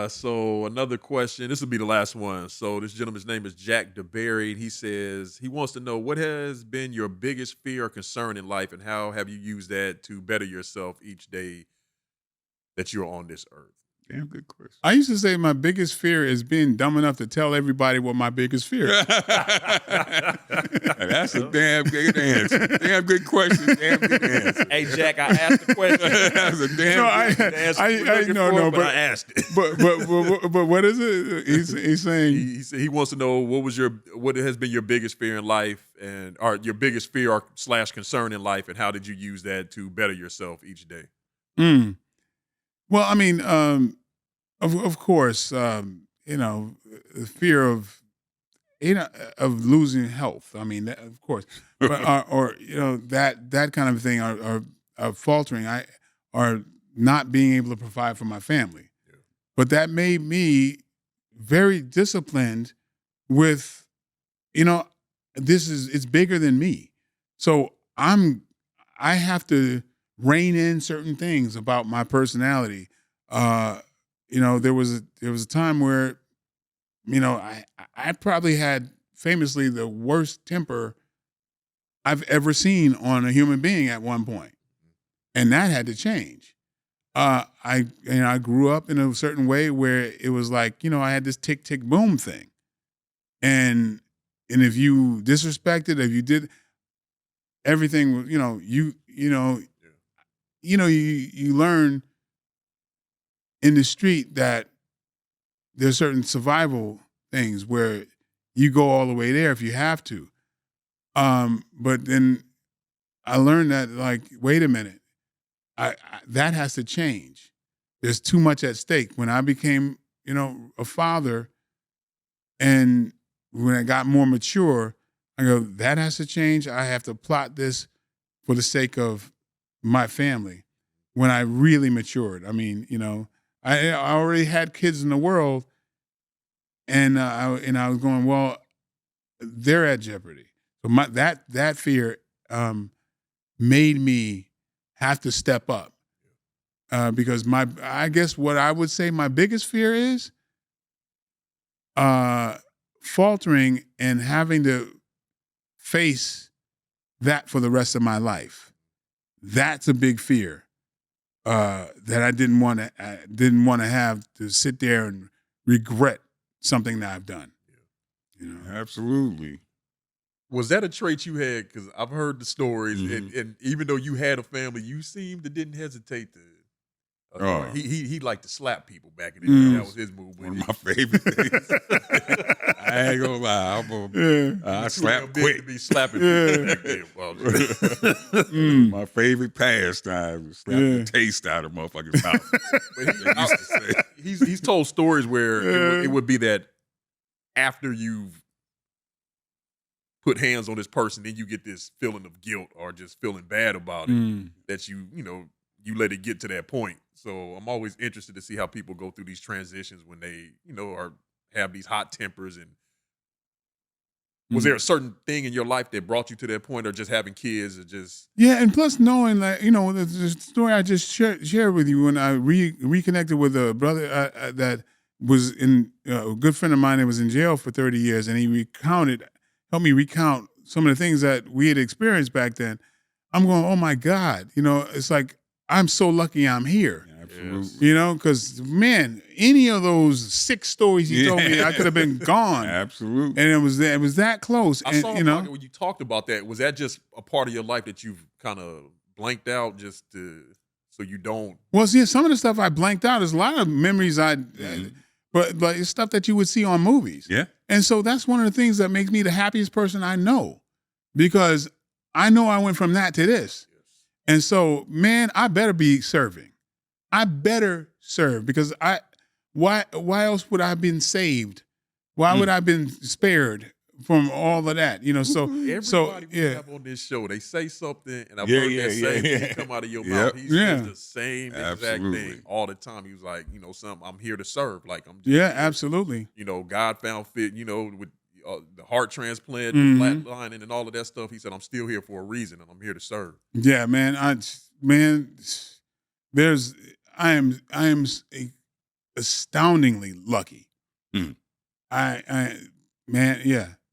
So another question. This will be the last one. So this gentleman's name is Jack DeBerry. He says he wants to know what has been your biggest fear or concern in life, and how have you used that to better yourself each day that you're on this earth? Damn good question. I used to say my biggest fear is being dumb enough to tell everybody what my biggest fear is. That's a damn good answer. Damn good question. Damn good answer. Hey, Jack, I asked the question. That's a damn good answer. But I asked it. But what is it? He's saying he wants to know what has been your biggest fear in life, or your biggest fear or / concern in life, and how did you use that to better yourself each day? Well, I mean, of course, the fear of losing health. I mean, of course, but, or that kind of thing, are faltering. Are not being able to provide for my family. Yeah. But that made me very disciplined with, it's bigger than me. So I have to rein in certain things about my personality. There was a time where, I probably had famously the worst temper I've ever seen on a human being at one point, and that had to change. I grew up in a certain way where it was like, I had this tick tick boom thing, and if you disrespected, if you did everything, you learn in the street that there's certain survival things where you go all the way there if you have to. But then I learned that, like, wait a minute, that has to change. There's too much at stake. When I became, a father, and when I got more mature, I go, that has to change. I have to plot this for the sake of my family. When I really matured, I mean, I already had kids in the world, and I was going, well, they're at jeopardy. So that fear made me have to step up, because I guess what I would say my biggest fear is faltering and having to face that for the rest of my life. That's a big fear that I didn't want to have to sit there and regret something that I've done. Absolutely. Was that a trait you had? Because I've heard the stories, and even though you had a family, you seemed to didn't hesitate to. He liked to slap people back in the day. That was his move. One of my favorite things. I ain't gonna lie. I slap quick. To be slapping people back then. My favorite pastime was slapping the taste out of motherfuckers' mouth. He's told stories where it would be that after you've put hands on this person, then you get this feeling of guilt or just feeling bad about it, that you let it get to that point. So I'm always interested to see how people go through these transitions when they, have these hot tempers. And was there a certain thing in your life that brought you to that point, or just having kids, or just? Yeah, and plus knowing that, the story I just shared with you when I reconnected with a brother that was a good friend of mine that was in jail for 30 years, and he helped me recount some of the things that we had experienced back then. I'm going, oh my God, it's like, I'm so lucky I'm here. Absolutely. Because, man, any of those 6 stories he told me, I could have been gone. Absolutely. And it was that close. I saw when you talked about that, was that just a part of your life that you've kind of blanked out just so you don't? Well, see, some of the stuff I blanked out, there's a lot of memories but it's stuff that you would see on movies. Yeah. And so that's one of the things that makes me the happiest person I know, because I know I went from that to this. And so, man, I better be serving. I better serve, because why else would I have been saved? Why would I have been spared from all of that? Everybody we have on this show, they say something, and I've heard that same thing come out of your mouth. He says the same exact thing all the time. He was like, I'm here to serve. Like, I'm just absolutely. God found fit, with the heart transplant, flatlining, and all of that stuff. He said, I'm still here for a reason, and I'm here to serve. Yeah, man. I am astoundingly lucky.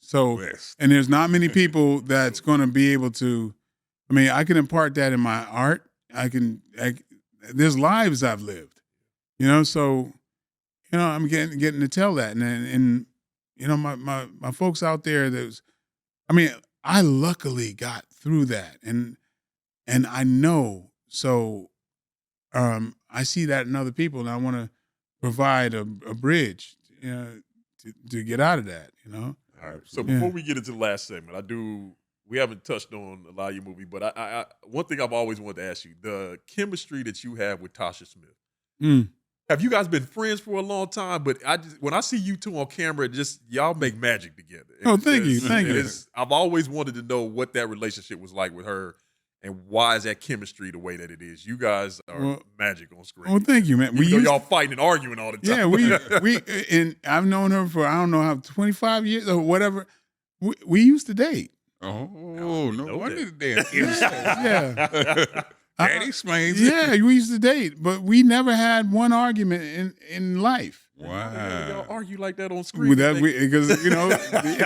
So, and there's not many people that's going to be able to. I can impart that in my art. There's lives I've lived, So, I'm getting to tell that, and my folks out there. I luckily got through that, and I know. So, I see that in other people, and I want to provide a bridge, to get out of that, All right. So before we get into the last segment, we haven't touched on a lot of your movie, but I one thing I've always wanted to ask you: the chemistry that you have with Tasha Smith. Have you guys been friends for a long time? But when I see you two on camera, y'all make magic together. Oh, thank you. I've always wanted to know what that relationship was like with her. And why is that chemistry the way that it is? You guys are magic on screen. Well, thank you, man. Y'all fighting and arguing all the time. Yeah, and I've known her for, I don't know how, 25 years or whatever. We used to date. Oh, no wonder the damn Yeah. That explains it. Yeah, we used to date, but we never had one argument in life. Wow. Y'all argue like that on screen. Because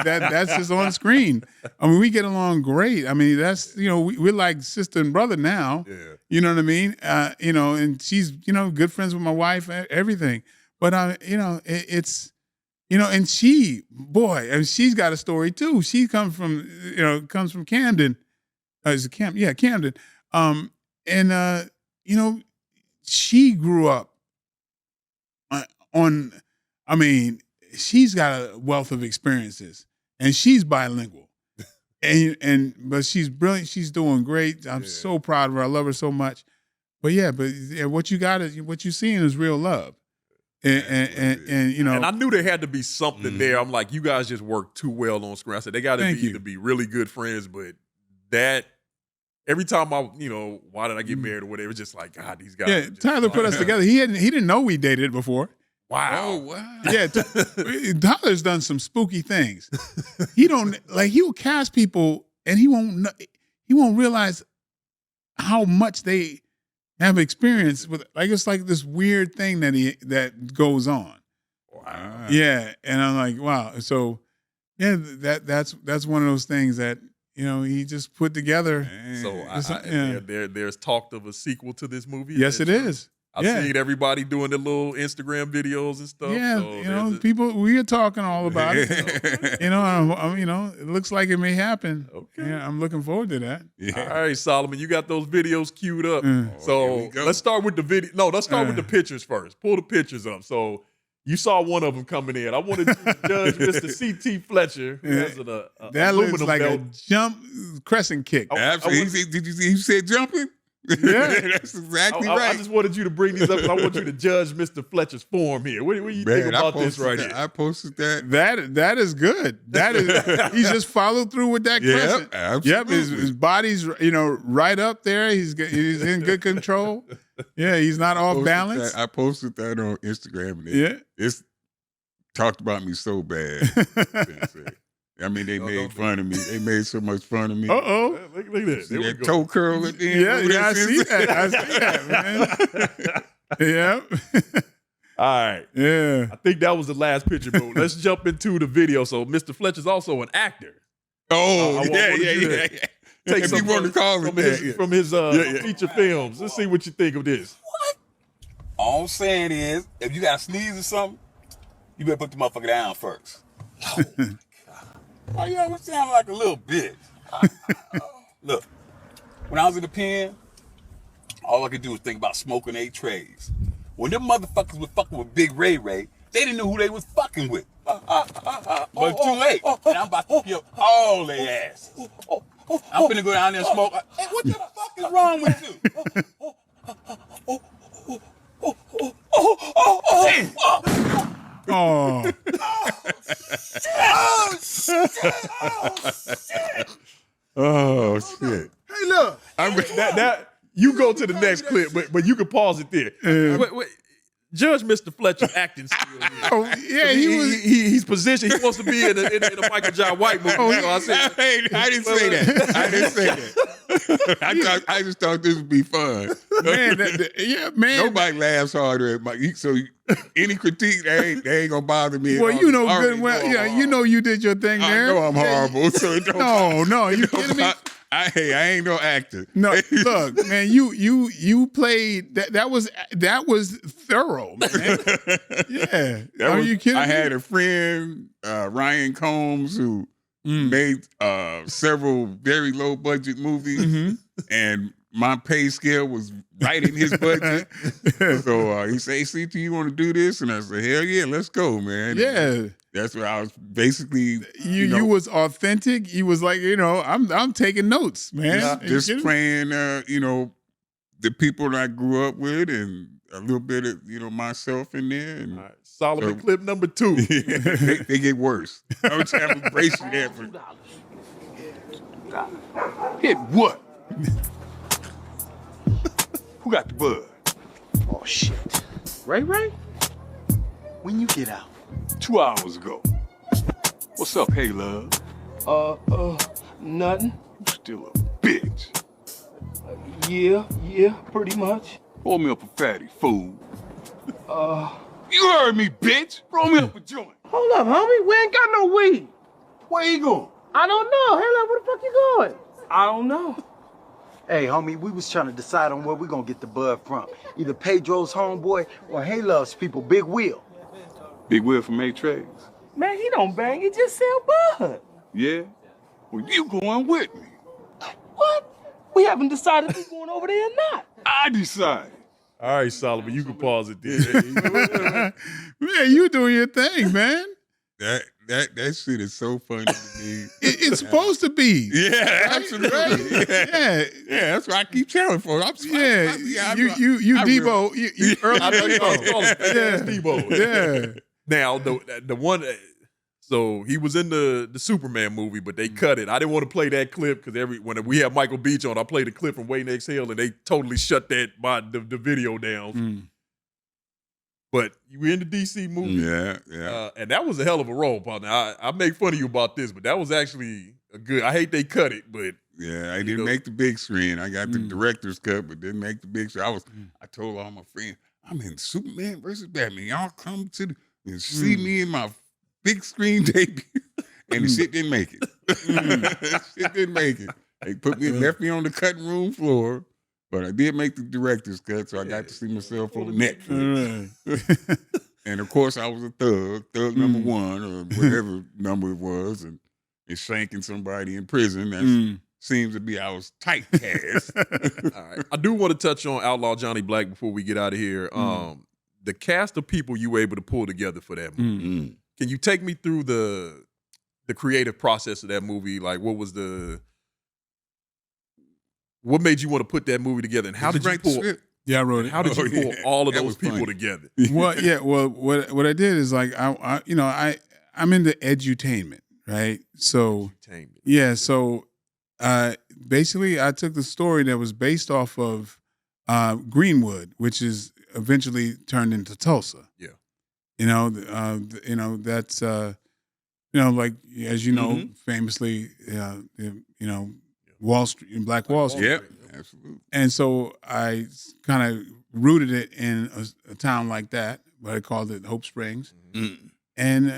that's just on screen. I mean, we get along great. I mean, that's we're like sister and brother now. Yeah. You know what I mean? And she's good friends with my wife, everything. But it's and she's got a story too. She comes from Camden. Is it Camden? Yeah, Camden. She grew up she's got a wealth of experiences, and she's bilingual, but she's brilliant. She's doing great. I'm so proud of her. I love her so much. But what you seeing is real love, and I knew there had to be something there. I'm like, you guys just work too well on screen. I said they got to be really good friends, but that. Every time why did I get married or whatever? It's just like, God, these guys. Yeah, Tyler put us together. He didn't know we dated before. Wow. Oh, wow. Yeah, Tyler's done some spooky things. He will cast people and he won't realize how much they have experience with. Like it's like this weird thing that goes on. Wow. Yeah, and I'm like, wow. So yeah, that's one of those things that. He just put together. So there's talk of a sequel to this movie. Yes, it is. I've seen everybody doing their little Instagram videos and stuff. Yeah, so people, we are talking all about it. It looks like it may happen. Okay. Yeah, I'm looking forward to that. Yeah. All right, Solomon, you got those videos queued up. So let's start with the video. No, let's start with the pictures first. Pull the pictures up. So you saw one of them coming in. I wanted you to judge Mr. C.T. Fletcher. Who has that looks like belt. a jump crescent kick. Absolutely. Did you see you said jumping? Yeah. That's exactly right. I just wanted you to bring these up, and I want you to judge Mr. Fletcher's form here. What do you think about this right here? I posted that. That is good. That is he just followed through with that crescent. Absolutely. Yep, his body's right up there. He's in good control. Yeah, he's not off balance. I posted that on Instagram. And it's talked about me so bad. I mean, they made fun of me. They made so much fun of me. Look at this. See that toe curl at the end? Yeah, I see that. I see that, man. Yeah. All right. Yeah. I think that was the last picture, bro. Let's jump into the video. So Mr. Fletcher's also an actor. Yeah. Take some from his feature films. Let's see what you think of this. What? All I'm saying is, if you got to sneeze or something, you better put the motherfucker down first. Oh, my God. Oh, you always sound like a little bitch. Look, when I was in the pen, all I could do was think about smoking 8 trays. When them motherfuckers was fucking with Big Ray Ray, they didn't know who they was fucking with. But too late. And I'm about to kill all their asses. I'm finna go down there and smoke. Hey, what the fuck is wrong with you? Oh. Oh shit! Hey, look. That you go to the next clip, but you can pause it there. Wait. Judge Mr. Fletcher's acting skill here. Oh, yeah, he's positioned. He wants to be in a Michael John White movie. So I said, I didn't say that. I just thought this would be fun. Man, man. Nobody laughs harder at Mike. So any critique, they ain't gonna bother me. Well, you know good well. Yeah, you know you did your thing there. I know I'm horrible. So it don't no, you kidding me? I ain't no actor. No, look, man, you played that was thorough, man. Yeah. Are you kidding me? I had a friend, Ryan Combs, who made several very low budget movies, and my pay scale was right in his budget. So he said, "Hey, CT, you want to do this?" And I said, "Hell yeah, let's go, man." Yeah. That's what I was basically. You was authentic. You was like, I'm taking notes, man. Just playing, the people that I grew up with, and a little bit of myself in there. And all right, Solomon clip number 2. they get worse. I was trying to brace you there for. Hit what? Who got the bud? Oh, shit. Ray? When you get out? 2 hours ago. What's up, hey love? Nothing. You still a bitch. Yeah, pretty much. Roll me up a fatty, fool. You heard me, bitch. Roll me up a joint. Hold up, homie. We ain't got no weed. Where you going? I don't know. Hell, where the fuck you going? I don't know. Hey, homie, we was trying to decide on where we gonna get the bud from. Either Pedro's homeboy or Hey Love's people, Big Wheel. Big Will from A-Trades. Man, he don't bang. He just sell bud. Yeah? Well, you going with me. What? We haven't decided if we're going over there or not. I decide. All right, Solomon, you can pause it there. Man, you doing your thing, man. That shit is so funny to me. It's supposed to be. Yeah, absolutely. Yeah. Yeah, that's what I keep telling for. Yeah, you Debo. You early I know you Debo. Debo. Yeah. Now the one, so he was in the Superman movie, but they cut it. I didn't want to play that clip because when we have Michael Beach on, I played a clip from Waiting to Exhale, and they totally shut the video down. But you were in the DC movie. Yeah. And that was a hell of a role, partner. I make fun of you about this, but that was actually a good. I hate they cut it, but Yeah, I didn't make the big screen. I got the director's cut, but didn't make the big screen. I told all my friends, I'm in Superman versus Batman. Y'all come and see me in my big screen debut. And the shit didn't make it. Shit didn't make it. They left me on the cutting room floor. But I did make the director's cut, so I got to see myself on Netflix. And of course, I was a thug number one, or whatever number it was, and shanking somebody in prison. That seems to be our typecast. All right. I do want to touch on Outlaw Johnny Black before we get out of here. The cast of people you were able to pull together for that movie. Can you take me through the creative process of that movie? Like, what made you want to put that movie together, and how did you pull? Yeah, I wrote it. How did you pull all of those people together? Well, yeah. Well, what I did is like I'm into edutainment, right? So yeah. So basically, I took the story that was based off of Greenwood, which is eventually turned into Tulsa. Yeah. That's like as you know, famously, Wall Street, Black Wall Street. Yeah, absolutely. And so I kind of rooted it in a town like that, but I called it Hope Springs. And,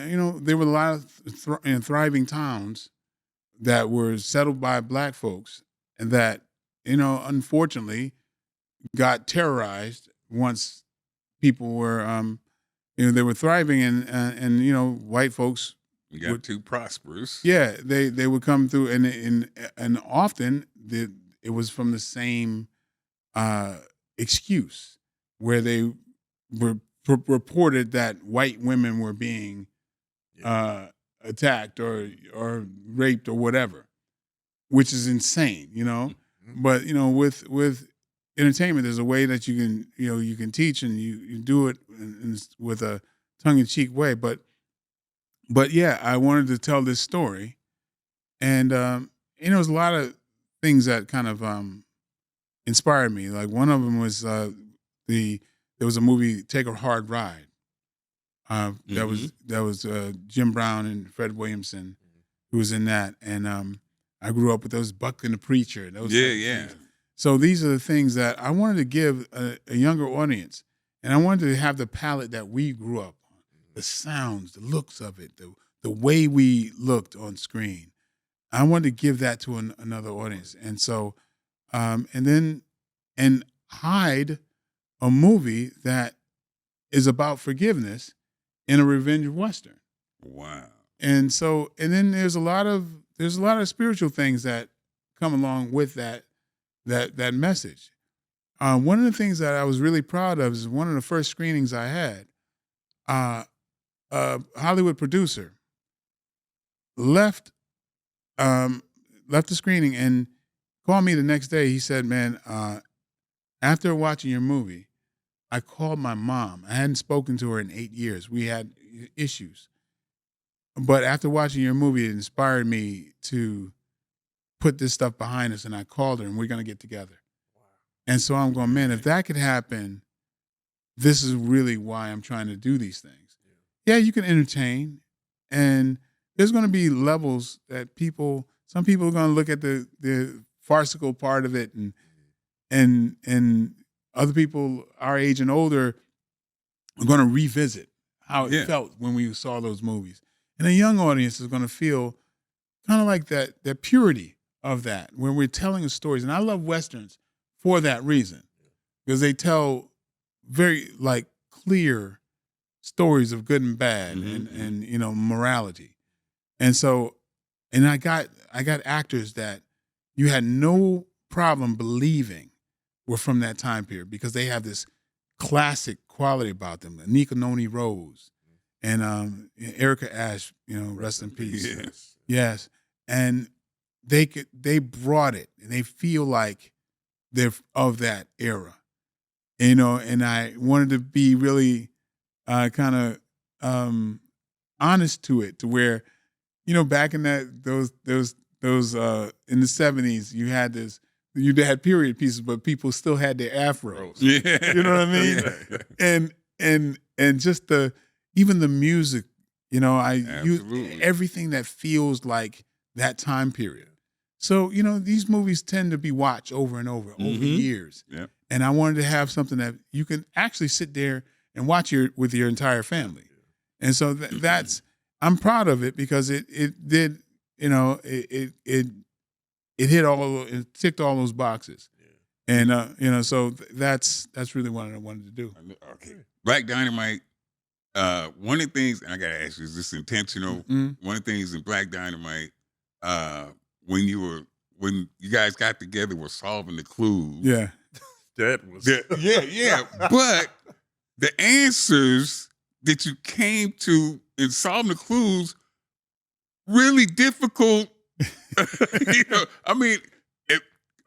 there were a lot of thriving towns that were settled by Black folks and that, unfortunately got terrorized once people were, they were thriving and white folks You got too prosperous. Yeah, they would come through, and often it was from the same excuse, where they were reported that white women were being attacked or raped or whatever, which is insane, But with entertainment, there's a way that you can teach, and you do it with a tongue-in-cheek way, But yeah, I wanted to tell this story, and there's a lot of things that kind of inspired me. Like one of them was there was a movie, Take a Hard Ride. That was Jim Brown and Fred Williamson who was in that, and I grew up with those Buck and the Preacher. Those things. So these are the things that I wanted to give a younger audience, and I wanted to have the palette that we grew up. The sounds, the looks of it, the way we looked on screen. I wanted to give that to another audience. And so, and hide a movie that is about forgiveness in a revenge Western. Wow. And so, and then there's a lot of spiritual things that come along with that message. One of the things that I was really proud of is one of the first screenings I had, a Hollywood producer left the screening and called me the next day. He said, "Man, after watching your movie, I called my mom. I hadn't spoken to her in 8 years. We had issues. But after watching your movie, it inspired me to put this stuff behind us, and I called her, and we're going to get together." Wow. And so I'm going, man, if that could happen, this is really why I'm trying to do these things. Yeah, you can entertain, and there's going to be levels that some people are going to look at the farcical part of it, and other people our age and older are going to revisit how it felt when we saw those movies. And a young audience is going to feel kind of like that purity of that, when we're telling stories. And I love Westerns for that reason, because they tell very like clear stories of good and bad, and you know, morality. And so, and I got actors that you had no problem believing were from that time period, because they have this classic quality about them. Anika Noni Rose and Erica Ash, you know, rest in peace. Yes. And they brought it, and they feel like they're of that era, you know. And I wanted to be really kind of honest to it, to where, you know, back in those in the 70s, you had period pieces, but people still had their afros. Yeah. You know what I mean? And just even the music, you know, I use everything that feels like that time period. So, you know, these movies tend to be watched over and over years. Yep. And I wanted to have something that you can actually sit there and watch with your entire family. And so that's, I'm proud of it, because it did, you know, it hit it ticked all those boxes. Yeah. And, you know, so that's really what I wanted to do. Okay. Black Dynamite, one of the things, and I got to ask you, is this intentional? One of the things in Black Dynamite, when you guys got together, were solving the clues. Yeah. That was. Yeah. But the answers that you came to in solving the clues, really difficult. You know, I mean,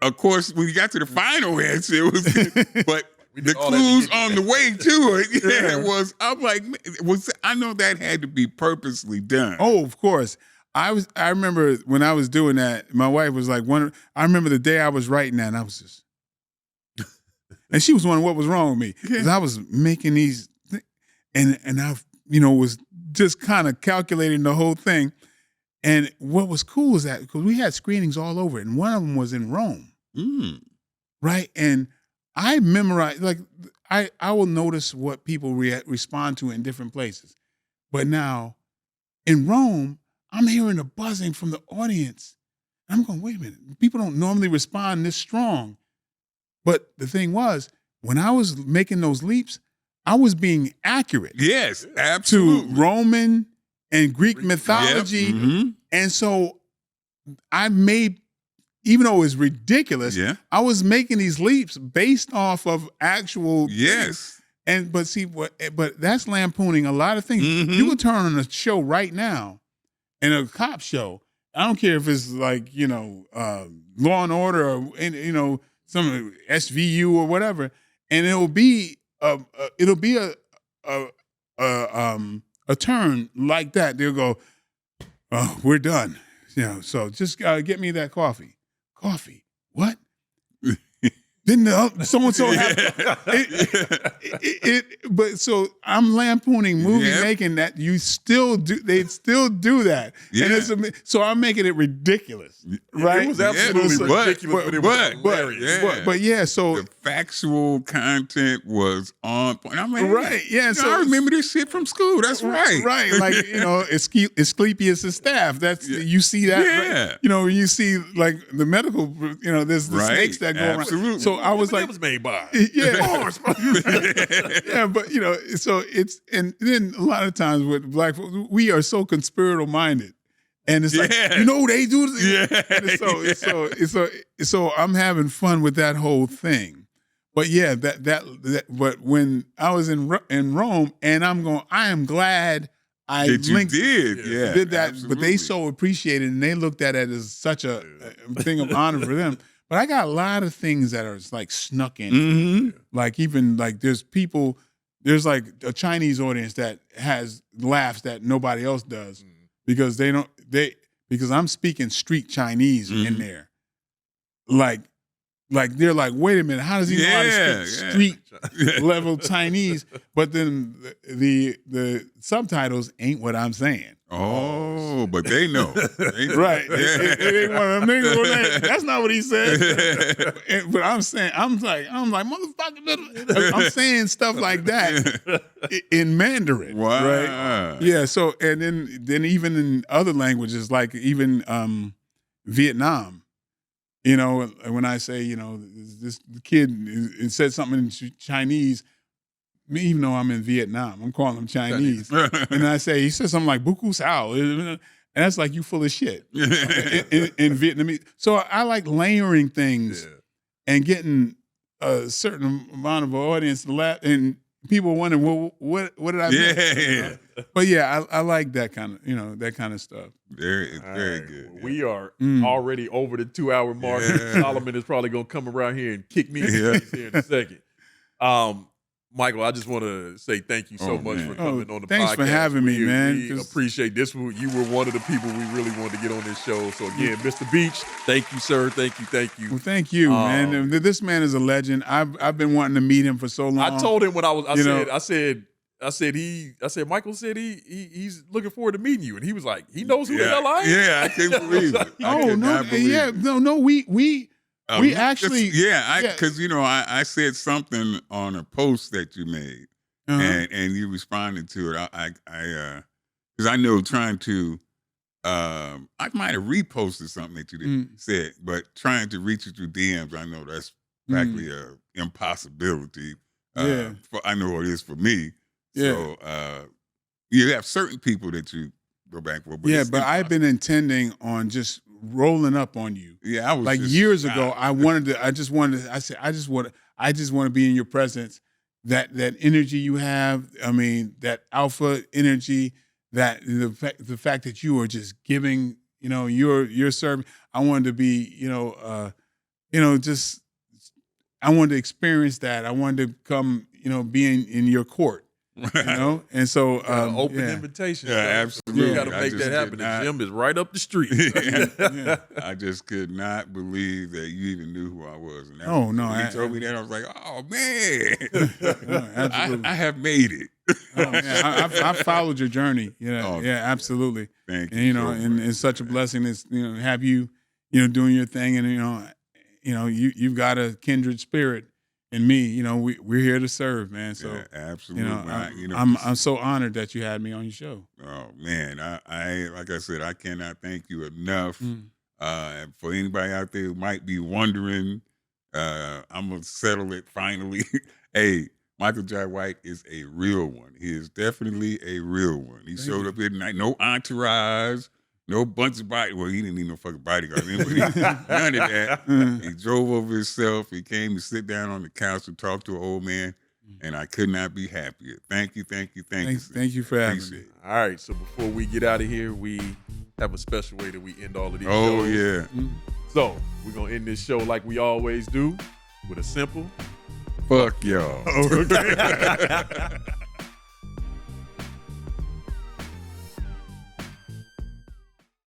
of course, when you got to the final answer, it was, but the clues on the way to it, it was. I'm like, I know that had to be purposely done. Oh, of course. I remember when I was doing that, my wife was like, I remember the day I was writing that, and I was just, and she was wondering what was wrong with me, because I was making these, and I, you know, was just kind of calculating the whole thing. And what was cool is that, because we had screenings all over, and one of them was in Rome, right? And I memorized, like, I will notice what people respond to in different places. But now, in Rome, I'm hearing a buzzing from the audience. I'm going, wait a minute, people don't normally respond this strong. But the thing was, when I was making those leaps, I was being accurate. Yes, absolutely. To Roman and Greek mythology. Yep. And so I made, even though it was ridiculous, I was making these leaps based off of actual things. But that's lampooning a lot of things. You could turn on a show right now, and a cop show, I don't care if it's like, you know, Law and Order, or, you know, some SVU or whatever, and it'll be a turn like that. They'll go, oh, we're done. You know, so just get me that coffee. Coffee? What? Didn't so-and-so have it? But so I'm lampooning movie making that they still do that. And so I'm making it ridiculous, right? It was absolutely ridiculous, but it was hilarious. But so the factual content was on point. I'm like, right, yeah. So I remember this shit from school. That's right. Right, like, you know, Asclepius' staff. That's you see that. Yeah. Right? You know, you see like the medical. You know, there's the snakes that go around. So I was like, it was made by. Yeah, but you know, so it's, and then a lot of times with black folks, we are so conspiratorial minded, and it's like, you know, they do this. So I'm having fun with that whole thing. But yeah, but when I was in Rome, and I am glad I did that, absolutely. But they so appreciated it, and they looked at it as such a thing of honor for them. But I got a lot of things that are like snuck in. Like even like there's like a Chinese audience that has laughs that nobody else does because because I'm speaking street Chinese in there. Like like they're like, wait a minute, how does he know how to speak street level Chinese? But then the subtitles ain't what I'm saying. Oh, but they know. They know. Right. It ain't one of them niggas. That's not what he said. But I'm saying, I'm like, motherfucker. I'm saying stuff like that in Mandarin. Wow. Right. Yeah. So, and then even in other languages, like even Vietnam, you know, when I say, you know, this kid it said something in Chinese, me, even though I'm in Vietnam, I'm calling him Chinese. And I say, he said something like "buku sao," and that's like, you full of shit in Vietnamese. So I like layering things and getting a certain amount of an audience to laugh, and people wondering, well, what did I miss? Yeah. But yeah, I like that kind of, you know, that kind of stuff. Very good. Well, we are already over the 2-hour mark. Yeah. Solomon is probably gonna come around here and kick me in the face here in a second. Michael, I just want to say thank you so much for coming on the podcast. Thanks for having me, man. We appreciate this. You were one of the people we really wanted to get on this show. So again, Mr. Beach, thank you, sir. Thank you. Well, thank you, man. This man is a legend. I've been wanting to meet him for so long. I told him when I said Michael said he's looking forward to meeting you, and he was like, he knows who the hell I am. Yeah, I can't believe it. We actually, because you know, I said something on a post that you made, and you responded to it. Because I know trying to, I might have reposted something that you said, but trying to reach you through DMs, I know that's practically an impossibility. I know it is for me. So you have certain people that you go back for. But but I've been intending on just rolling up on you. Yeah, I was like years ago. I just wanted to be in your presence. That energy you have. I mean, that alpha energy. That the fact that you are just giving. You know, you're serving. I wanted to be. Just. I wanted to experience that. I wanted to come. Be in your court. You know, and so open invitation. Yeah, absolutely. You got to make that happen. The gym is right up the street. I just could not believe that you even knew who I was. And when you told me that, I was like, oh man, I have made it. I followed your journey. Absolutely. Thank you. And and it's such a blessing to have you, doing your thing, and you've got a kindred spirit. And me, we're here to serve, man. So absolutely. I'm so honored that you had me on your show. Oh man, I like I said, I cannot thank you enough. For anybody out there who might be wondering, I'm gonna settle it finally. Hey, Michael Jai White is a real one. He is definitely a real one. He showed up here tonight, no entourage. No bunch of body. Well, he didn't need no fucking bodyguard. None of that. He drove over himself. He came to sit down on the couch and talk to an old man, and I could not be happier. Thank you. Thank you for having me. All right, so before we get out of here, we have a special way that we end all of these shows. shows. Yeah. So we're going to end this show like we always do with a simple fuck y'all. Okay.